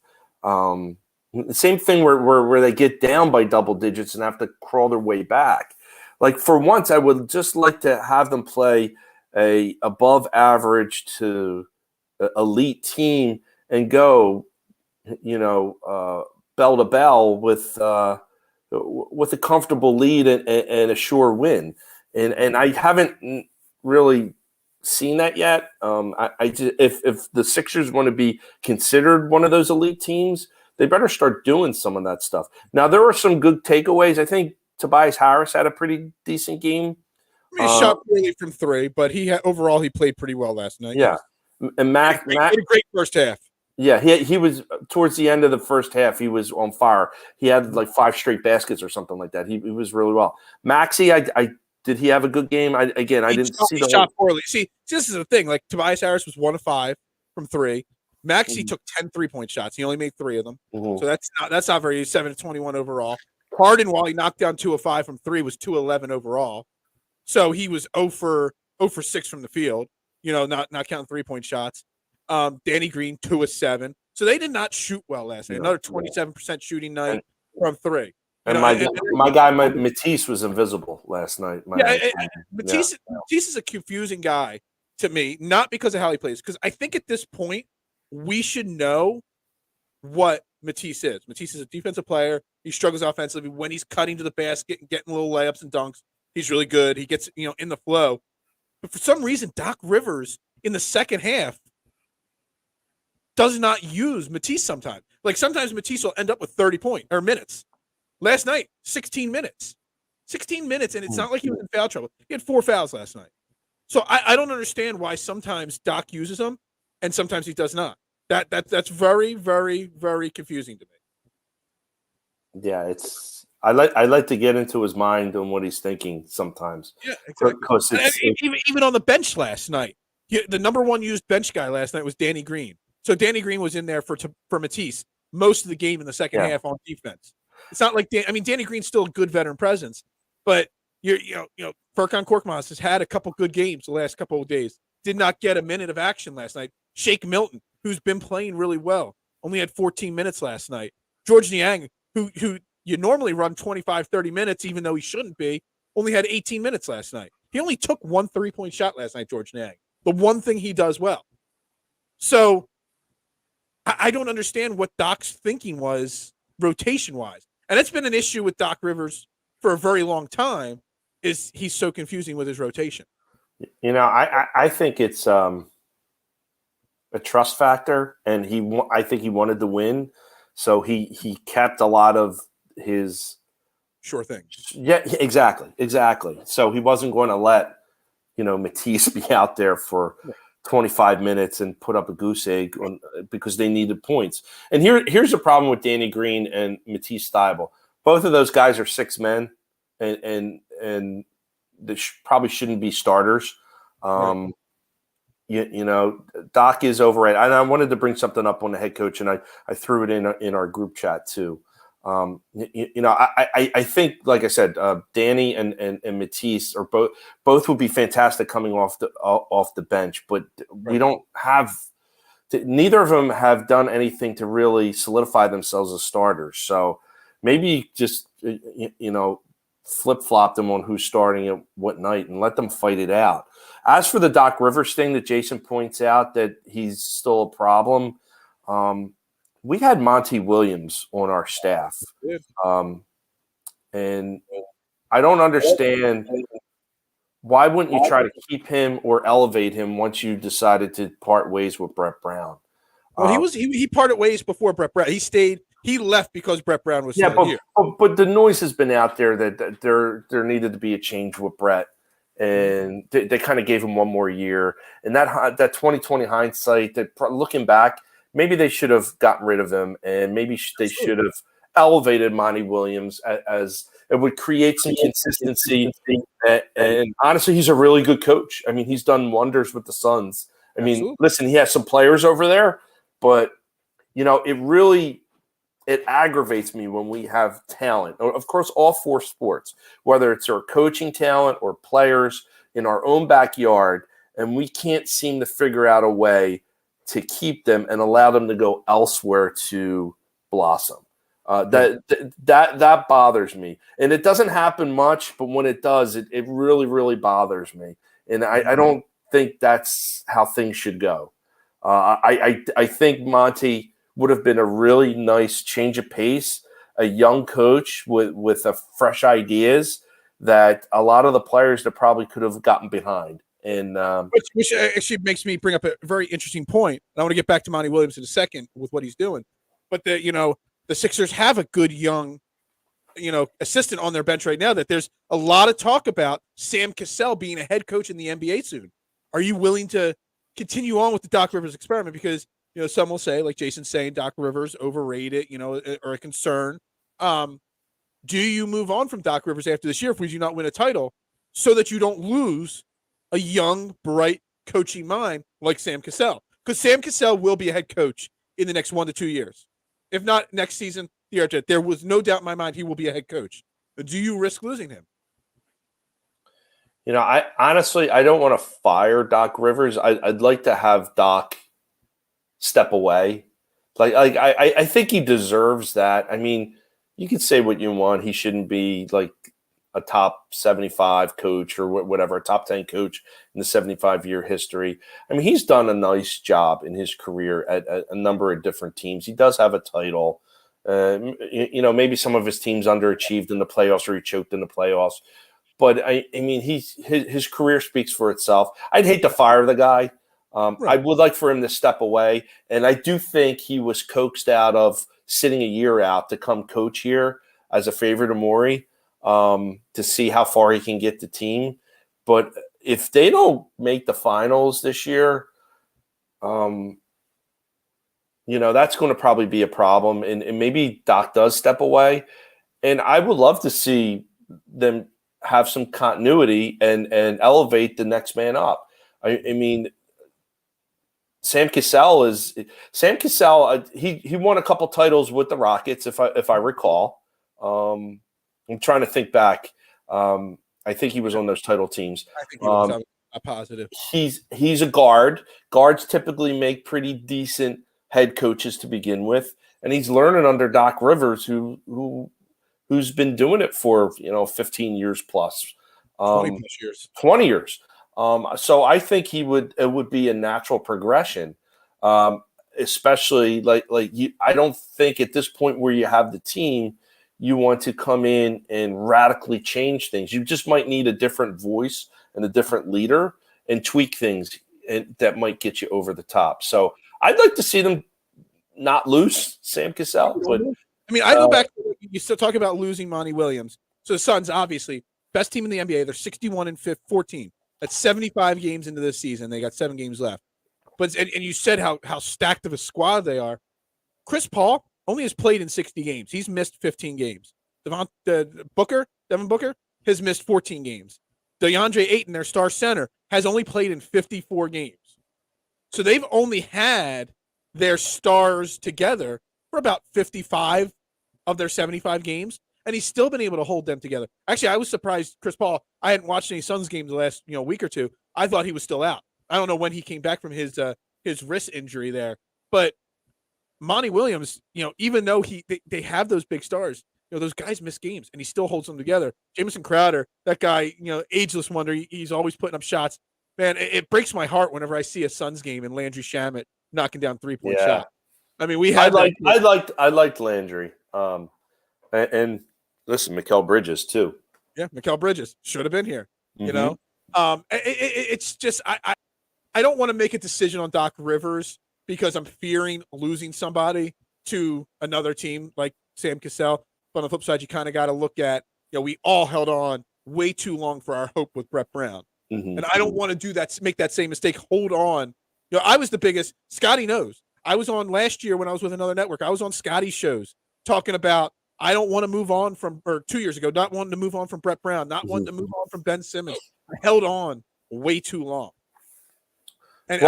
Same thing where they get down by double digits and have to crawl their way back. Like for once, I would just like to have them play a above average to elite team and go, bell to bell with a comfortable lead and a sure win. And I haven't really seen that yet. If the Sixers want to be considered one of those elite teams, they better start doing some of that stuff. Now, there were some good takeaways. I think Tobias Harris had a pretty decent game. He shot poorly from 3, but overall he played pretty well last night. Yeah, and Mac had a great first half. Yeah, he was towards the end of the first half. He was on fire. He had like 5 straight baskets or something like that. He was really well. Maxey, did he have a good game? I didn't see the shot poorly. See, this is the thing. Like Tobias Harris was 1 of 5 from 3. Maxey took 10 3-point shots. He only made 3 of them. So that's not very 7 of 21 overall. Harden, while he knocked down 2 of 5 from 3, was 2 of 11 overall. So he was 0 for 6 from the field. Not counting 3-point shots. Danny Green 2 of 7. So they did not shoot well last night. Another 27% shooting night from 3. And my guy Matisse was invisible last night. Matisse is a confusing guy to me, not because of how he plays, because I think at this point we should know what Matisse is. Matisse is a defensive player. He struggles offensively when he's cutting to the basket and getting little layups and dunks. He's really good. He gets in the flow. But for some reason, Doc Rivers in the second half does not use Matisse sometimes. Like sometimes Matisse will end up with 30 minutes. Last night, 16 minutes. 16 minutes, and it's not like he was in foul trouble. He had 4 fouls last night. So I don't understand why sometimes Doc uses them and sometimes he does not. That's very, very, very confusing to me. Yeah, I like to get into his mind and what he's thinking sometimes. Yeah, exactly. Even on the bench last night, the number 1 used bench guy last night was Danny Green. So Danny Green was in there for Matisse most of the game in the second half on defense. It's not like Danny Green's still a good veteran presence, but Furkan Korkmaz has had a couple good games the last couple of days. Did not get a minute of action last night. Shake Milton, who's been playing really well, only had 14 minutes last night. George Niang, who you normally run 25, 30 minutes, even though he shouldn't be, only had 18 minutes last night. He only took 1 3-point shot last night, George Niang. The one thing he does well. So I don't understand what Doc's thinking was rotation-wise. And it's been an issue with Doc Rivers for a very long time, is he's so confusing with his rotation. I think it's a trust factor, and I think he wanted to win, so he kept a lot of his sure thing. Yeah, exactly. So he wasn't going to let Matisse be out there for 25 minutes and put up a goose egg because they needed points. And here's the problem with Danny Green and Matisse Thybulle. Both of those guys are 6 men, and they probably shouldn't be starters. Doc is overrated. And I wanted to bring something up on the head coach, and I threw it in our group chat too. I think, like I said, Danny and Matisse are both would be fantastic coming off the bench, but we don't have. Neither of them have done anything to really solidify themselves as starters. So maybe just flip-flop them on who's starting at what night and let them fight it out. As for the Doc Rivers thing that Jason points out that he's still a problem, we had Monty Williams on our staff. And I don't understand, why wouldn't you try to keep him or elevate him once you decided to part ways with Brett Brown? Well, he parted ways before Brett Brown. He left because Brett Brown was still here. But the noise has been out there that there needed to be a change with Brett, and they kind of gave him one more year. And that 2020 hindsight, that looking back, maybe they should have gotten rid of him, and maybe they should have elevated Monty Williams as it would create some consistency. And honestly, he's a really good coach. I mean, he's done wonders with the Suns. I mean, listen, he has some players over there, but it it aggravates me when we have talent, of course, all 4 sports, whether it's our coaching talent or players in our own backyard, and we can't seem to figure out a way to keep them and allow them to go elsewhere to blossom. That bothers me, and it doesn't happen much, but when it does, it really, really bothers me, and I don't think that's how things should go. I think Monty would have been a really nice change of pace, a young coach with a fresh ideas that a lot of the players that probably could have gotten behind. And which actually makes me bring up a very interesting point. And I want to get back to Monty Williams in a second with what he's doing. But the Sixers have a good young, assistant on their bench right now that there's a lot of talk about Sam Cassell being a head coach in the NBA soon. Are you willing to continue on with the Doc Rivers experiment? Because, some will say, like Jason's saying, Doc Rivers overrated, or a concern. Do you move on from Doc Rivers after this year if we do not win a title so that you don't lose a young, bright coaching mind like Sam Cassell? Because Sam Cassell will be a head coach in the next 1 to 2 years. If not next season, the year after. There was no doubt in my mind he will be a head coach. Do you risk losing him? I honestly, I don't want to fire Doc Rivers. I'd like to have Doc step away. I think he deserves that. I mean, you can say what you want. He shouldn't be like a top 75 coach or whatever, a top 10 coach in the 75-year history. I mean, he's done a nice job in his career at a number of different teams. He does have a title. Maybe some of his teams underachieved in the playoffs or he choked in the playoffs. But, I mean, his career speaks for itself. I'd hate to fire the guy. Right. I would like for him to step away. And I do think he was coaxed out of sitting a year out to come coach here as a favor to Morey, to see how far he can get the team. But if they don't make the finals this year, that's going to probably be a problem. And maybe Doc does step away. And I would love to see them have some continuity and elevate the next man up. I mean, Sam Cassell, he won a couple titles with the Rockets, if I recall. I'm trying to think back. I think he was on those title teams. I think he was a positive. He's a guard. Guards typically make pretty decent head coaches to begin with, and he's learning under Doc Rivers, who's been doing it for 15 years plus, 20 plus years. 20 years. So I think it would be a natural progression, especially I don't think at this point where you have the team, you want to come in and radically change things. You just might need a different voice and a different leader and tweak things that might get you over the top. So I'd like to see them not lose Sam Cassell. But I mean, I go back to you still talk about losing Monty Williams. So the Suns, obviously, best team in the NBA. They're 61-14. That's 75 games into this season. They got 7 games left. But and you said how stacked of a squad they are. Chris Paul only has played in 60 games. He's missed 15 games. Devin Booker has missed 14 games. DeAndre Ayton, their star center, has only played in 54 games. So they've only had their stars together for about 55 of their 75 games, and he's still been able to hold them together. Actually, I was surprised Chris Paul, I hadn't watched any Suns games the last week or two. I thought he was still out. I don't know when he came back from his wrist injury there. But Monty Williams, even though they have those big stars, those guys miss games, and he still holds them together. Jamison Crowder, that guy, ageless wonder, he's always putting up shots. Man, it breaks my heart whenever I see a Suns game and Landry Shamet knocking down 3-point shots. I mean, I liked Landry. And listen, Mikal Bridges too. Yeah, Mikal Bridges should have been here. It's just I don't want to make a decision on Doc Rivers because I'm fearing losing somebody to another team like Sam Cassell. But on the flip side, you kind of got to look at we all held on way too long for our hope with Brett Brown, and I don't want to do that. Make that same mistake. Hold on. I was the biggest. Scotty knows. I was on last year when I was with another network. I was on Scotty's shows talking about I don't want to move on from, or 2 years ago, not wanting to move on from Brett Brown, not wanting to move on from Ben Simmons. I held on way too long. And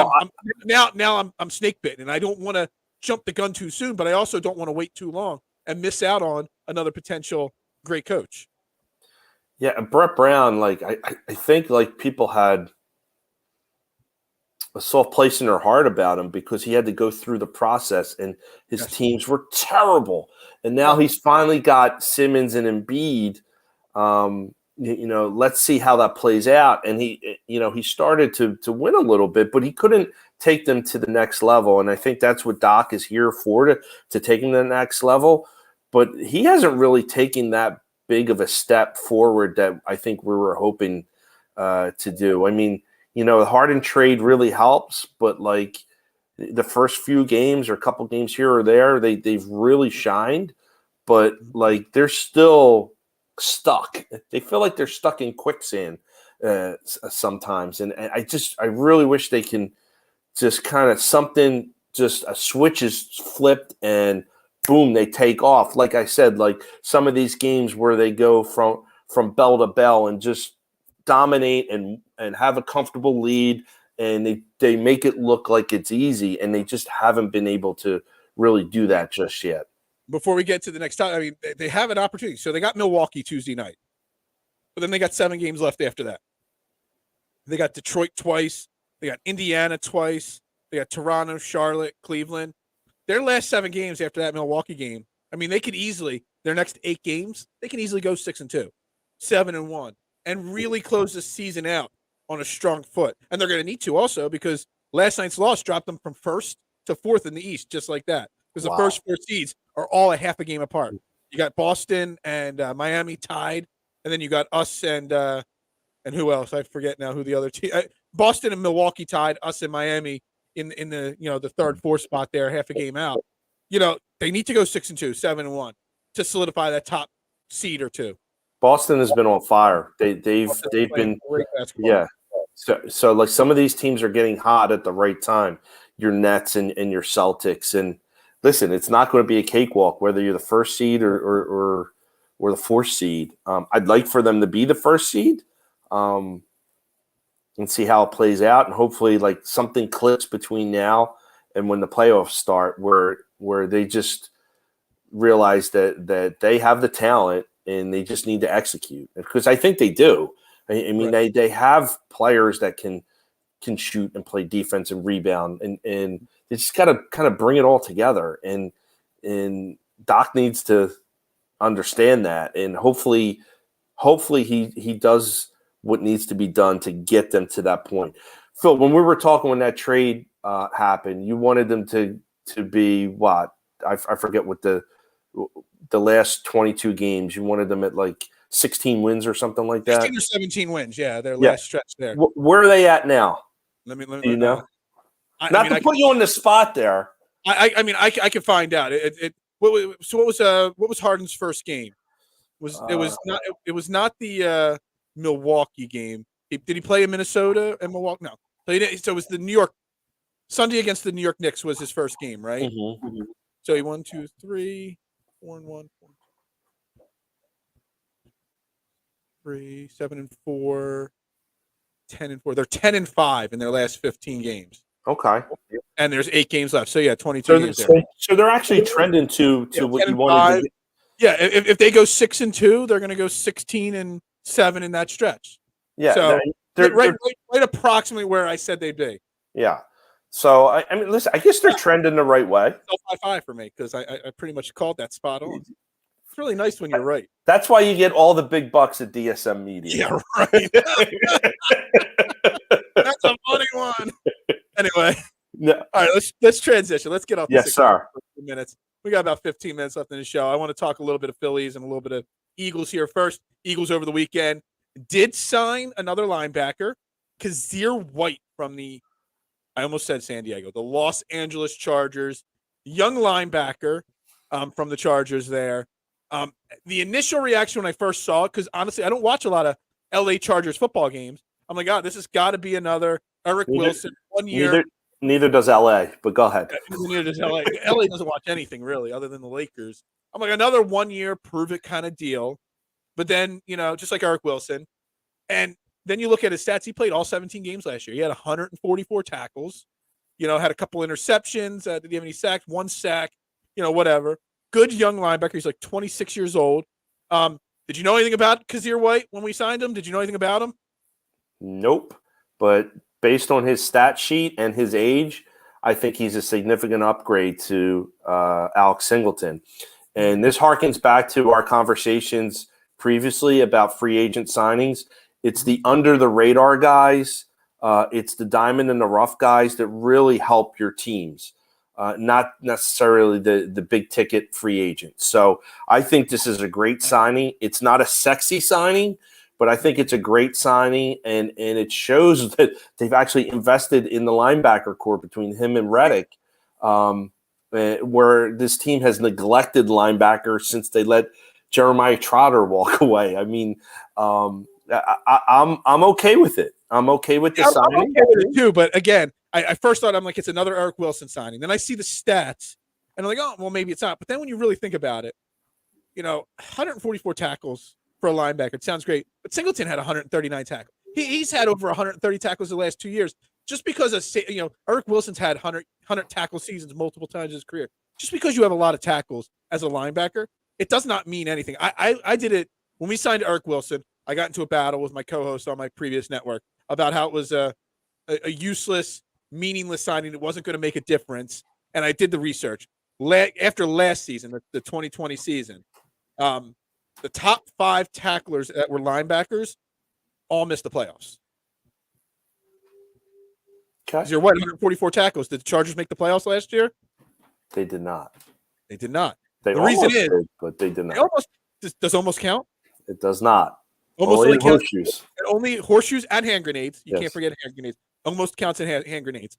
now I'm snake bitten, and I don't want to jump the gun too soon, but I also don't want to wait too long and miss out on another potential great coach. Yeah, and Brett Brown, like I think like people had a soft place in their heart about him because he had to go through the process and his teams were terrible. And now he's finally got Simmons and Embiid. Let's see how that plays out. And he started to win a little bit, but he couldn't take them to the next level. And I think that's what Doc is here for, to take him to the next level. But he hasn't really taken that big of a step forward that I think we were hoping to do. I mean, the Harden trade really helps, but like the first few games or a couple games here or there, they've really shined, but like they're still stuck. They feel like they're stuck in quicksand sometimes. And I really wish they can just kind of just a switch is flipped and boom, they take off. Like I said, like some of these games where they go from bell to bell and just dominate and have a comfortable lead, and they make it look like it's easy, and they just haven't been able to really do that just yet. Before we get to the next time, I mean, they have an opportunity. So they got Milwaukee Tuesday night, but then they got 7 games left after that. They got Detroit twice. They got Indiana twice. They got Toronto, Charlotte, Cleveland. Their last 7 games after that Milwaukee game, I mean, they could easily, their next 8 games, they can easily go 6-2, 7-1, and really close the season out on a strong foot. And they're going to need to also, because last night's loss dropped them from 1st to 4th in the East, just like that. Because the first 4 seeds are all a half a game apart. You got Boston and Miami tied, and then you got us and who else? I forget now who the other team. Boston and Milwaukee tied, us and Miami in the the 3rd, 4th spot there, half a game out. They need to go 6-2, 7-1 to solidify that top seed or 2. Boston has been on fire. They've been So like some of these teams are getting hot at the right time. Your Nets and your Celtics. And listen, it's not going to be a cakewalk whether you're the 1st seed or the 4th seed. I'd like for them to be the 1st seed and see how it plays out. And hopefully like something clicks between now and when the playoffs start where they just realize that they have the talent and they just need to execute. Because I think they do. I mean, right. they have players that can shoot and play defense and rebound, and they just got to kind of bring it all together. And Doc needs to understand that, and hopefully he does what needs to be done to get them to that point. Phil, when we were talking when that trade happened, you wanted them to be what? I forget what the last 22 games. You wanted them at like 16 wins or something like that. 16 or 17 wins, yeah, their last stretch there. Where are they at now? Let me Do you know? Not to put you on the spot there. I mean, I can find out. What was Harden's first game? It was not the Milwaukee game. Did he play in Minnesota and Milwaukee? No. So it was the New York Sunday against the New York Knicks was his first game, right? Mm-hmm. Mm-hmm. So he 1, 2, 3, 4-1, 3, 7-4, 10-4. They're 10-5 in their last 15 games. Okay. And there's 8 games left. So yeah, 22 games there. So they're actually trending to what you wanted to do. Yeah, if they go 6-2, they're going to go 16-7 in that stretch. Yeah, so they're right approximately where I said they'd be. Yeah. So I mean, listen, I guess they're trending the right way. It's 5-5 for me because I pretty much called that spot on. It's really nice when you're right. That's why you get all the big bucks at DSM Media. Yeah, right. That's a funny one. Anyway, all right, let's transition. Let's get off. Yes, sir. Minutes. We got about 15 minutes left in the show. I want to talk a little bit of Phillies and a little bit of Eagles here. First, Eagles over the weekend did sign another linebacker, Kyzir White from I almost said San Diego, the Los Angeles Chargers, young linebacker from the Chargers there. The initial reaction when I first saw it, because honestly, I don't watch a lot of LA Chargers football games. I'm like, God, this has got to be another Eric Wilson 1 year. Neither does LA, but go ahead. Neither does LA. LA doesn't watch anything really other than the Lakers. I'm like, another 1 year prove it kind of deal. But then, just like Eric Wilson. And then you look at his stats. He played all 17 games last year. He had 144 tackles, had a couple interceptions. Did he have any sacks? 1 sack, whatever. good young linebacker. He's like 26 years old. Did you know anything about Kyzir White when we signed him? Did you know anything about him? Nope. But based on his stat sheet and his age, I think he's a significant upgrade to Alex Singleton. And this harkens back to our conversations previously about free agent signings. It's the under-the-radar guys. It's the diamond in the rough guys that really help your teams, not necessarily the big-ticket free agents. So I think this is a great signing. It's not a sexy signing, but I think it's a great signing, and it shows that they've actually invested in the linebacker core between him and Reddick, where this team has neglected linebackers since they let Jeremiah Trotter walk away. I mean, I'm okay with it. I'm okay with the signing. I'm okay with it too, but again, I first thought, I'm like, it's another Eric Wilson signing. Then I see the stats, and I'm like, oh, well, maybe it's not. But then when you really think about it, 144 tackles for a linebacker. It sounds great, but Singleton had 139 tackles. He's had over 130 tackles the last 2 years. Just because Eric Wilson's had 100 tackle seasons multiple times in his career. Just because you have a lot of tackles as a linebacker, it does not mean anything. I did it when we signed Eric Wilson. I got into a battle with my co-host on my previous network about how it was a useless, meaningless signing. It wasn't going to make a difference, and I did the research. After last season, the 2020 season, the top 5 tacklers that were linebackers all missed the playoffs. Okay. You're what, 144 tackles. Did the Chargers make the playoffs last year? They did not. They did not. The reason is, did, but they did not. Does almost count? It does not. Almost only counts horseshoes. Only horseshoes and hand grenades. You can't forget hand grenades. Almost counts in hand grenades.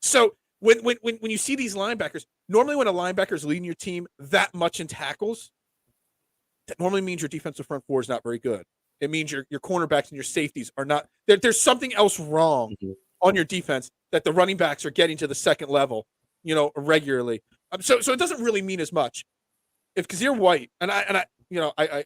So when you see these linebackers, normally when a linebacker is leading your team that much in tackles, that normally means your defensive front four is not very good. It means your cornerbacks and your safeties are not. There's something else wrong on your defense that the running backs are getting to the second level, regularly. So it doesn't really mean as much. If Kyzir White and I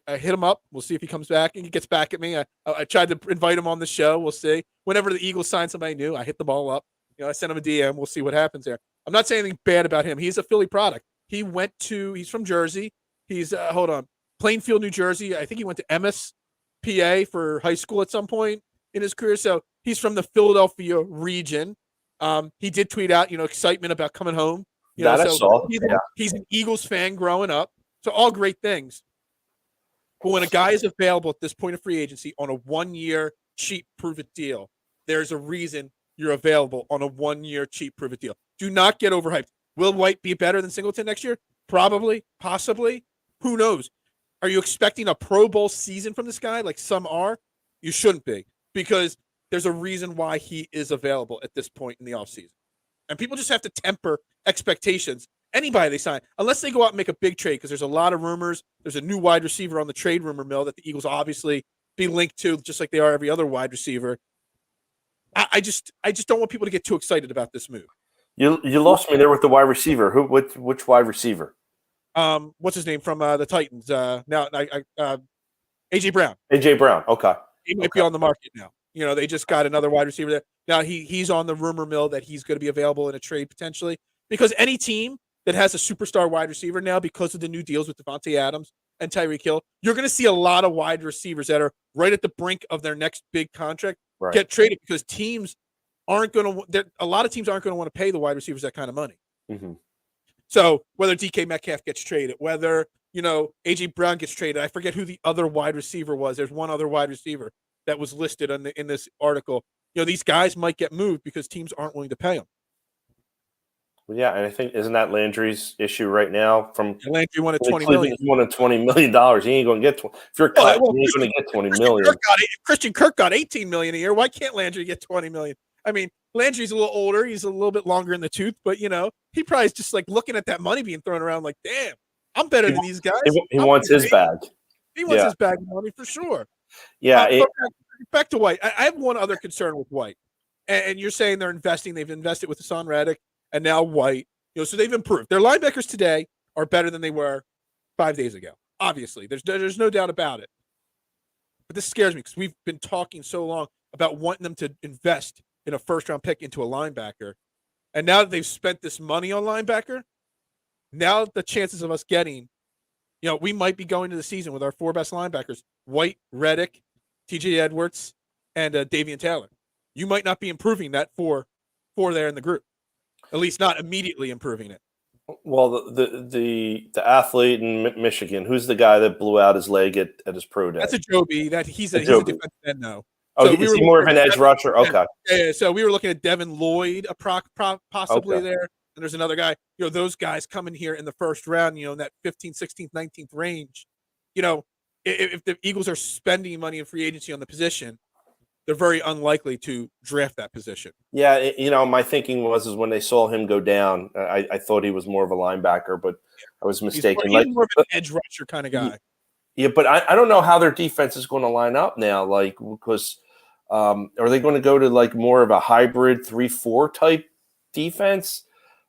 hit him up, we'll see if he comes back and he gets back at me. I tried to invite him on the show. We'll see. Whenever the Eagles sign somebody new, I hit the ball up. I sent him a DM. We'll see what happens there. I'm not saying anything bad about him. He's a Philly product. He's from Jersey. He's Plainfield, New Jersey. I think he went to Emmis, PA for high school at some point in his career. So he's from the Philadelphia region. He did tweet out, excitement about coming home. He's an Eagles fan growing up. So all great things. But when a guy is available at this point of free agency on a 1-year cheap prove-it deal, there's a reason you're available on a 1-year cheap prove-it deal. Do not get overhyped. Will White be better than Singleton next year? Probably, possibly. Who knows? Are you expecting a Pro Bowl season from this guy like some are? You shouldn't be, because there's a reason why he is available at this point in the offseason. And people just have to temper expectations. Anybody they sign, unless they go out and make a big trade, because there's a lot of rumors. There's a new wide receiver on the trade rumor mill that the Eagles obviously be linked to, just like they are every other wide receiver. I just don't want people to get too excited about this move. You lost me there with the wide receiver. Which wide receiver? What's his name from the Titans? AJ Brown. AJ Brown. Okay. He might be on the market now. They just got another wide receiver there. Now he's on the rumor mill that he's going to be available in a trade potentially, because any team that has a superstar wide receiver now, because of the new deals with Devontae Adams and Tyreek Hill, you're going to see a lot of wide receivers that are right at the brink of their next big contract get traded, because teams aren't going to. A lot of teams aren't going to want to pay the wide receivers that kind of money. Mm-hmm. So whether DK Metcalf gets traded, whether AJ Brown gets traded, I forget who the other wide receiver was. There's one other wide receiver that was listed in this article. These guys might get moved because teams aren't willing to pay them. Well, yeah, and I think isn't that Landry's issue right now? Landry wanted $20 million. He wanted $20 million. He ain't going to get 20. If you're cut, he ain't going to get $20 million. Christian Kirk got $18 million a year. Why can't Landry get $20 million? I mean, Landry's a little older. He's a little bit longer in the tooth, but he probably is just like looking at that money being thrown around like, damn, I'm better than these guys. He wants his bag. He wants his bag of money for sure. Yeah. Back to White. I have one other concern with White, and you're saying they're investing. They've invested with Hassan Reddick and now White. So they've improved. Their linebackers today are better than they were 5 days ago. Obviously, there's no doubt about it. But this scares me because we've been talking so long about wanting them to invest in a first-round pick into a linebacker, and now that they've spent this money on linebacker, now the chances of us getting, we might be going to the season with our 4 best linebackers: White, Reddick, T.J. Edwards, and Davian Taylor. You might not be improving that four there in the group, at least not immediately improving it. Well, the athlete in Michigan, who's the guy that blew out his leg at his pro day? That's a Joby. He's a defensive end now. Oh, so is he more of an edge rusher? Okay. Yeah, so we were looking at Devin Lloyd, possibly there. And there's another guy. Those guys coming here in the first round, in that 15th, 16th, 19th range. If the Eagles are spending money in free agency on the position, they're very unlikely to draft that position. Yeah, my thinking was when they saw him go down, I thought he was more of a linebacker, but I was mistaken. He's more of an edge rusher kind of guy. Yeah, but I don't know how their defense is going to line up now. Because are they going to go to more of a hybrid 3-4 type defense?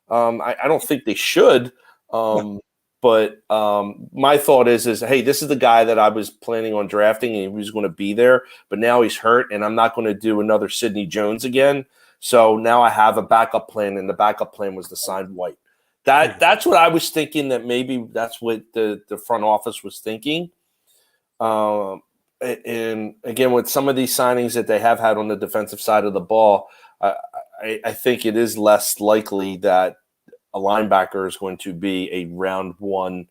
I don't think they should. But my thought is, hey, this is the guy that I was planning on drafting, and he was going to be there, but now he's hurt, and I'm not going to do another Sidney Jones again. So now I have a backup plan, and the backup plan was to sign White. That's what I was thinking. That maybe that's what the front office was thinking. And again, with some of these signings that they have had on the defensive side of the ball, I think it is less likely that a linebacker is going to be a round 1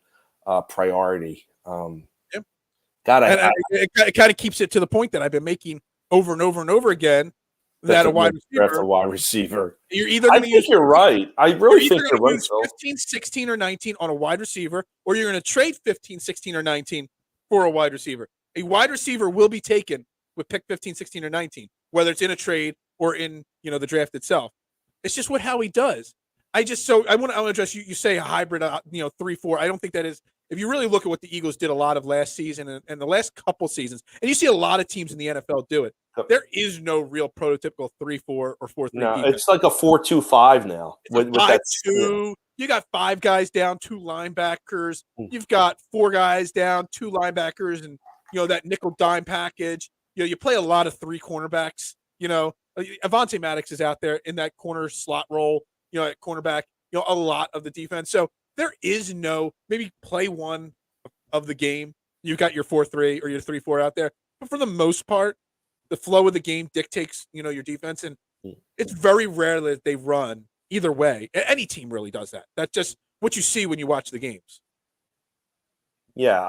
priority. Yep. It kind of keeps it to the point that I've been making over and over and over again that a wide receiver. You're either going to use. You're right. I really think you're right. 15, 16, or 19 on a wide receiver, or you're going to trade 15, 16, or 19 for a wide receiver. A wide receiver will be taken with pick 15, 16, or 19, whether it's in a trade or in the draft itself. It's just how he does. I want to address you say a hybrid 3-4. I don't think that is. If you really look at what the Eagles did a lot of last season and the last couple seasons, and you see a lot of teams in the NFL do it, there is no real prototypical 3-4 or 4-3. No, it's like a 4-2-5 now. With 5-2. You got 5 guys down, 2 linebackers. You've got 4 guys down, 2 linebackers, and that nickel dime package. You play a lot of 3 cornerbacks. Avonte Maddox is out there in that corner slot role. At cornerback, a lot of the defense. So there is no maybe play 1 of the game. You've got your 4-3 or your 3-4 out there. But for the most part, the flow of the game dictates, your defense. And it's very rare that they run either way. Any team really does that. That's just what you see when you watch the games. Yeah,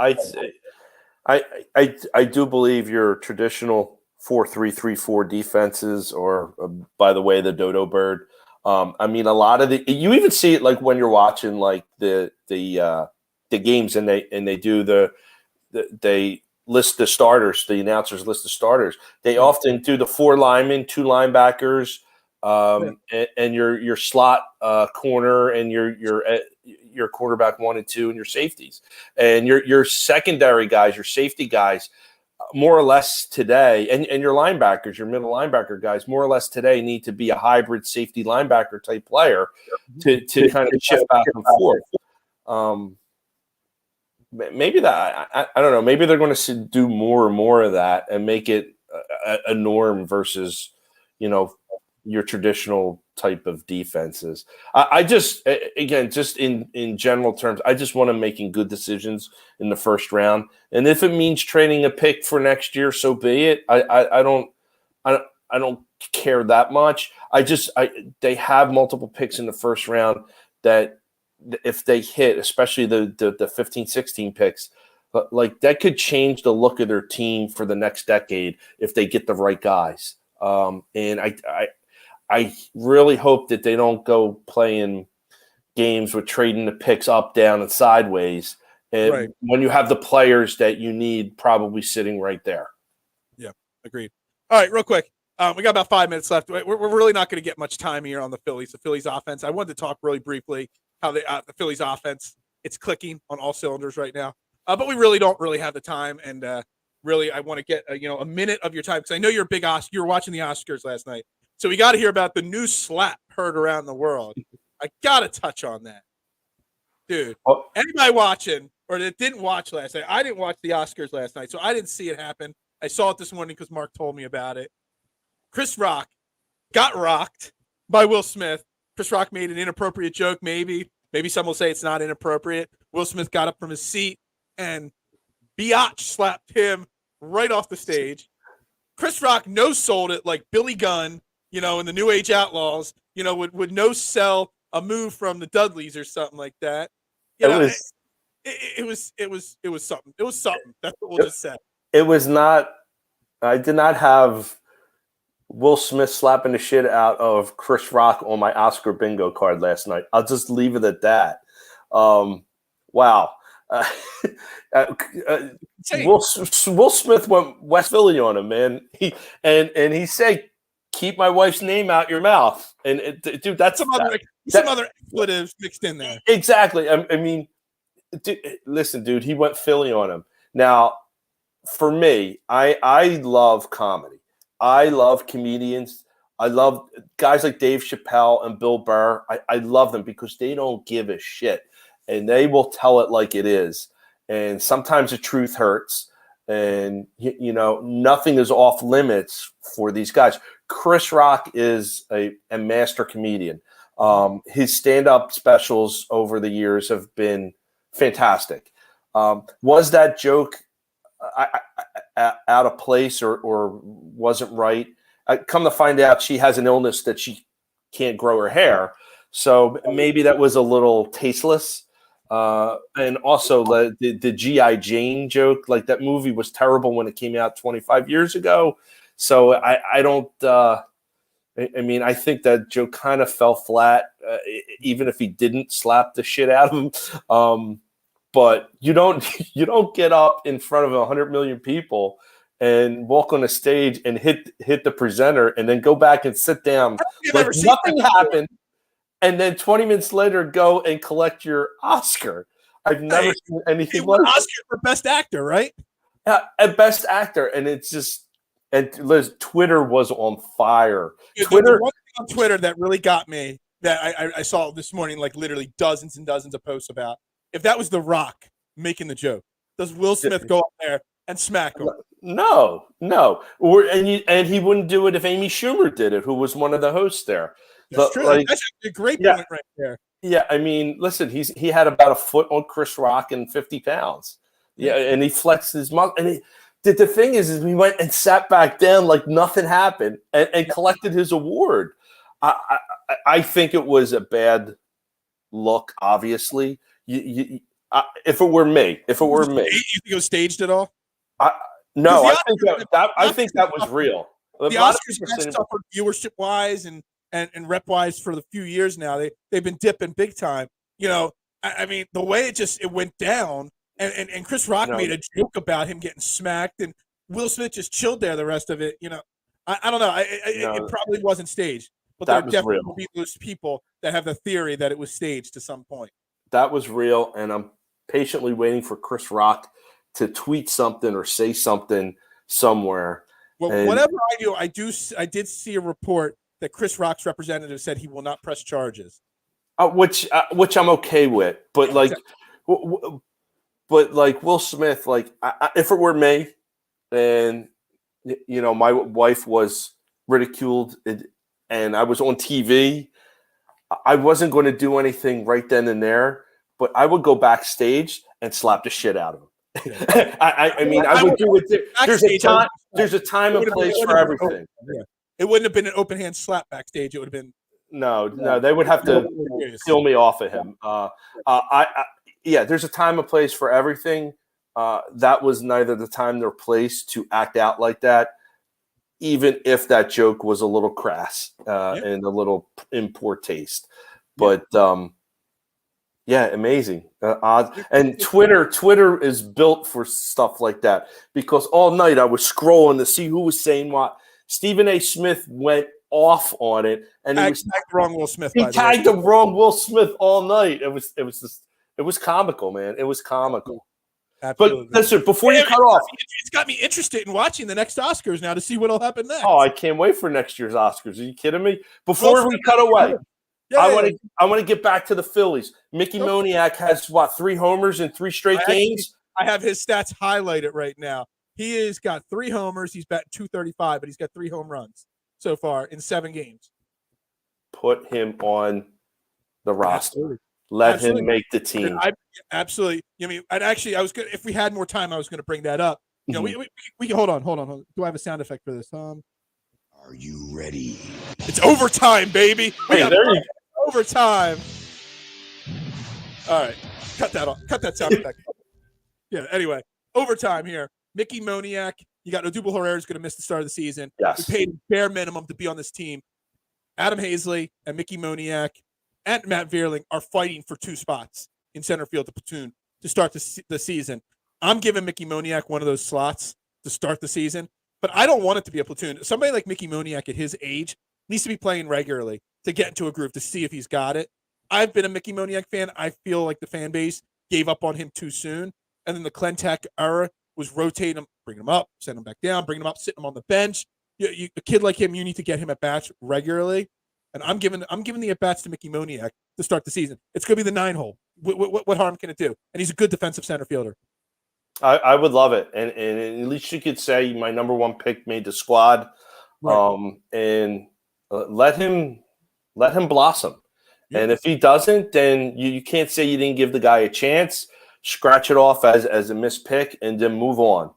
I do believe your traditional 4-3-3-4 defenses, or by the way, the dodo bird. A lot of you even see it when you're watching the games and they do they list the starters. The announcers list the starters. They often do the 4 linemen, 2 linebackers, and your slot corner and your quarterback 1 and 2 and your safeties and your secondary guys, your safety guys. More or less today, and your linebackers, your middle linebacker guys, more or less today need to be a hybrid safety linebacker type player to kind of shift back and forth. Maybe that I don't know. Maybe they're going to do more and more of that and make it a norm versus your traditional type of defenses. I just, again, just in general terms, I just want them making good decisions in the first round. And if it means trading a pick for next year, so be it. I don't care that much. They have multiple picks in the first round that if they hit, especially the 15, 16 picks, that could change the look of their team for the next decade if they get the right guys. And I really hope that they don't go playing games with trading the picks up, down, and sideways. And when you have the players that you need probably sitting right there. Yeah, agreed. All right, real quick. We got about 5 minutes left. We're really not going to get much time here on the Phillies offense. I wanted to talk really briefly how the Phillies offense, it's clicking on all cylinders right now. But we really don't have the time. And really, I want to get a minute of your time because I know you're a big Oscar. You were watching the Oscars last night. So we got to hear about the new slap heard around the world. I got to touch on that. Dude, anybody watching or that didn't watch last night, I didn't watch the Oscars last night, so I didn't see it happen. I saw it this morning because Marc told me about it. Chris Rock got rocked by Will Smith. Chris Rock made an inappropriate joke, maybe. Maybe some will say it's not inappropriate. Will Smith got up from his seat and biatch slapped him right off the stage. Chris Rock no-sold it like Billy Gunn, in the New Age Outlaws, would no-sell a move from the Dudleys or something like that. It was something. It was something. That's what we'll just say. It was not. I did not have Will Smith slapping the shit out of Chris Rock on my Oscar bingo card last night. I'll just leave it at that. Wow. Will Smith went West Philly on him, man. He said, "Keep my wife's name out your mouth." And dude, that's some other expletives mixed in there. Exactly. I mean, listen, dude, he went Philly on him. Now, for me, I love comedy. I love comedians. I love guys like Dave Chappelle and Bill Burr. I love them because they don't give a shit. And they will tell it like it is. And sometimes the truth hurts. And, nothing is off limits for these guys. Chris Rock is a master comedian. His stand-up specials over the years have been fantastic. Was that joke out of place or wasn't right? Come to find out, she has an illness that she can't grow her hair. So maybe that was a little tasteless. And also the G.I. Jane joke, like that movie was terrible when it came out 25 years ago. So I don't, I think that joke kind of fell flat, even if he didn't slap the shit out of him. But you don't get up in front of 100 million people and walk on a stage and hit the presenter and then go back and sit down like nothing happened. And then 20 minutes later, go and collect your Oscar. I've never seen anything like Oscar for Best Actor, right? Yeah, at Best Actor. And it's just, and Liz, Twitter was on fire. The one thing on Twitter that really got me, that I saw this morning, like literally dozens and dozens of posts about, if that was The Rock making the joke, does Will Smith go up there and smack him? No. And he wouldn't do it if Amy Schumer did it, who was one of the hosts there. That's true. That's a great point right there. Yeah, I mean, listen, he had about a foot on Chris Rock and 50 pounds. Yeah, and he flexed his muscle. And the thing is he went and sat back down like nothing happened and collected his award. I think it was a bad look, obviously. If it were me. You think it was staged at all? No, I think that was real. The Oscars have suffered viewership-wise and rep-wise for the few years now. They've been dipping big time. I mean, the way it went down, and Chris Rock made a joke about him getting smacked, and Will Smith just chilled there the rest of it. I don't know. It probably wasn't staged, but there definitely will be those people that have the theory that it was staged to some point. That was real, and I'm patiently waiting for Chris Rock to tweet something or say something somewhere. Well, whatever I do, I did see a report that Chris Rock's representative said he will not press charges, which I'm okay with. But like Will Smith, if it were me, and my wife was ridiculed and I was on TV, I wasn't going to do anything right then and there, but I would go backstage and slap the shit out of him. Yeah. I mean, I would do it. There's a time and place for everything. Yeah. It wouldn't have been an open hand slap backstage. It would have been no. They would have to peel me off of him. There's a time and place for everything. That was neither the time nor place to act out like that, even if that joke was a little crass and a little in poor taste. But amazing. Odd. And Twitter is built for stuff like that because all night I was scrolling to see who was saying what. Stephen A. Smith went off on it, and he tagged the wrong Will Smith. He tagged the wrong Will Smith all night. It was comical, man. It was comical. Absolutely. But listen, before you cut off, it's got me interested in watching the next Oscars now to see what'll happen next. Oh, I can't wait for next year's Oscars. Are you kidding me? Before we cut away, I want to get back to the Phillies. Mickey Moniak has 3 homers in 3 straight games. I have his stats highlighted right now. He has got 3 homers. He's batting .235, but he's got 3 home runs so far in 7 games. Put him on the roster. let Absolutely. him make the team. Absolutely. I mean, if we had more time, I was going to bring that up. You know, we hold on. Do I have a sound effect for this? Are you ready? It's overtime, baby. We got overtime. All right, cut that off. Cut that sound effect. Yeah. Anyway, overtime here. Mickey Moniak. You got Odubel Herrera is going to miss the start of the season. Yes. We paid bare minimum to be on this team. Adam Hazley and Mickey Moniak and Matt Vierling are fighting for 2 spots in center field to platoon to start the season. I'm giving Mickey Moniak one of those slots to start the season, but I don't want it to be a platoon. Somebody like Mickey Moniak at his age needs to be playing regularly to get into a groove to see if he's got it. I've been a Mickey Moniak fan. I feel like the fan base gave up on him too soon. And then the Clentak era was rotating him, bringing him up, sending him back down, bringing him up, sitting him on the bench. A kid like him, you need to get him at bats regularly. And I'm giving the at bats to Mickey Moniak to start the season. It's going to be the 9-hole. What harm can it do? And he's a good defensive center fielder. I would love it, and at least you could say my number 1 pick made the squad, Right. And let him blossom. Yeah. And if he doesn't, then you can't say you didn't give the guy a chance. Scratch it off as a missed pick, and then move on.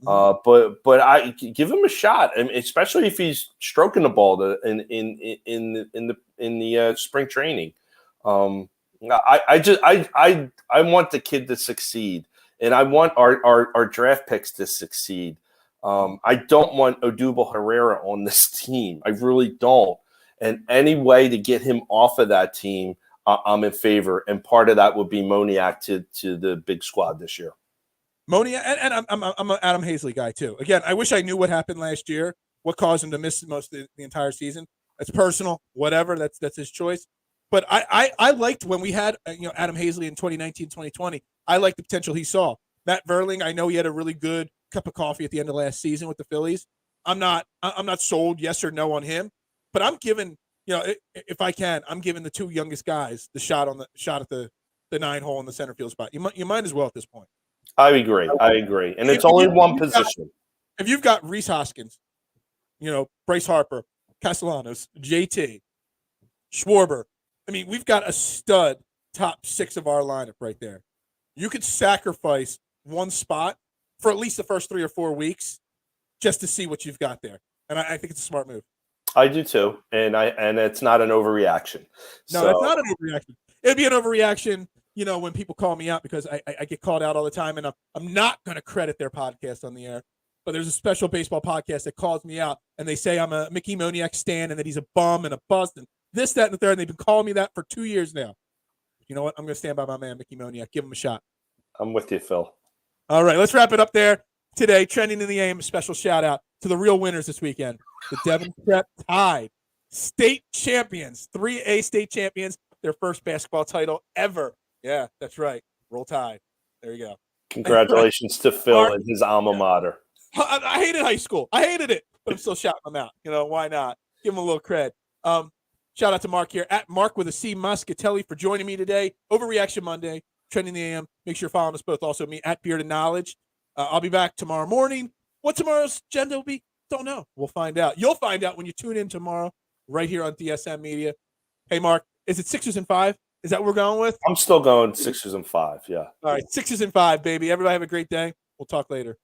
But I give him a shot, and especially if he's stroking the ball in the spring training. I want the kid to succeed. And I want our draft picks to succeed. I don't want Odubel Herrera on this team. I really don't. And any way to get him off of that team, I'm in favor. And part of that would be Moniak to the big squad this year. Moniak, and I'm an Adam Hazley guy too. Again, I wish I knew what happened last year, what caused him to miss most of the entire season. That's personal, whatever. That's his choice. But I liked when we had Adam Hazley in 2019, 2020. I liked the potential he saw. Matt Vierling, I know he had a really good cup of coffee at the end of last season with the Phillies. I'm not sold yes or no on him, but I'm giving, if I can, I'm giving the 2 youngest guys the shot at the 9-hole in the center field spot. You might as well at this point. I agree. And it's only one position. If you've got Rhys Hoskins, Bryce Harper, Castellanos, JT, Schwarber, I mean, we've got a stud top 6 of our lineup right there. You could sacrifice 1 spot for at least the first 3 or 4 weeks just to see what you've got there. And I think it's a smart move. I do too. And it's not an overreaction. No, that's not an overreaction. It'd be an overreaction, when people call me out, because I get called out all the time, and I'm not going to credit their podcast on the air. But there's a special baseball podcast that calls me out, and they say I'm a Mickey Moniak stan and that he's a bum and a bust and this, that, and the third. And they've been calling me that for 2 years now. You know what? I'm going to stand by my man, Mickey Moniak. Give him a shot. I'm with you, Phil. All right, let's wrap it up there today. Trending in the AM, a special shout out to the real winners this weekend. The Devon Prep Tide, state champions, 3A state champions, their first basketball title ever. Yeah, that's right. Roll Tide. There you go. Congratulations to Phil and his alma mater. I hated high school. I hated it, but I'm still shouting them out. Why not? Give them a little cred. Shout out to Marc here, at Marc with a C Moscatelli, for joining me today. Overreaction Monday, Trending the AM. Make sure you're following us both. Also, me at Beard and Knowledge. I'll be back tomorrow morning. What tomorrow's agenda will be, don't know. We'll find out. You'll find out when you tune in tomorrow, right here on DSM Media. Hey, Marc, is it 6s and 5? Is that what we're going with? I'm still going 6s and 5, yeah. All right, 6s and 5, baby. Everybody have a great day. We'll talk later.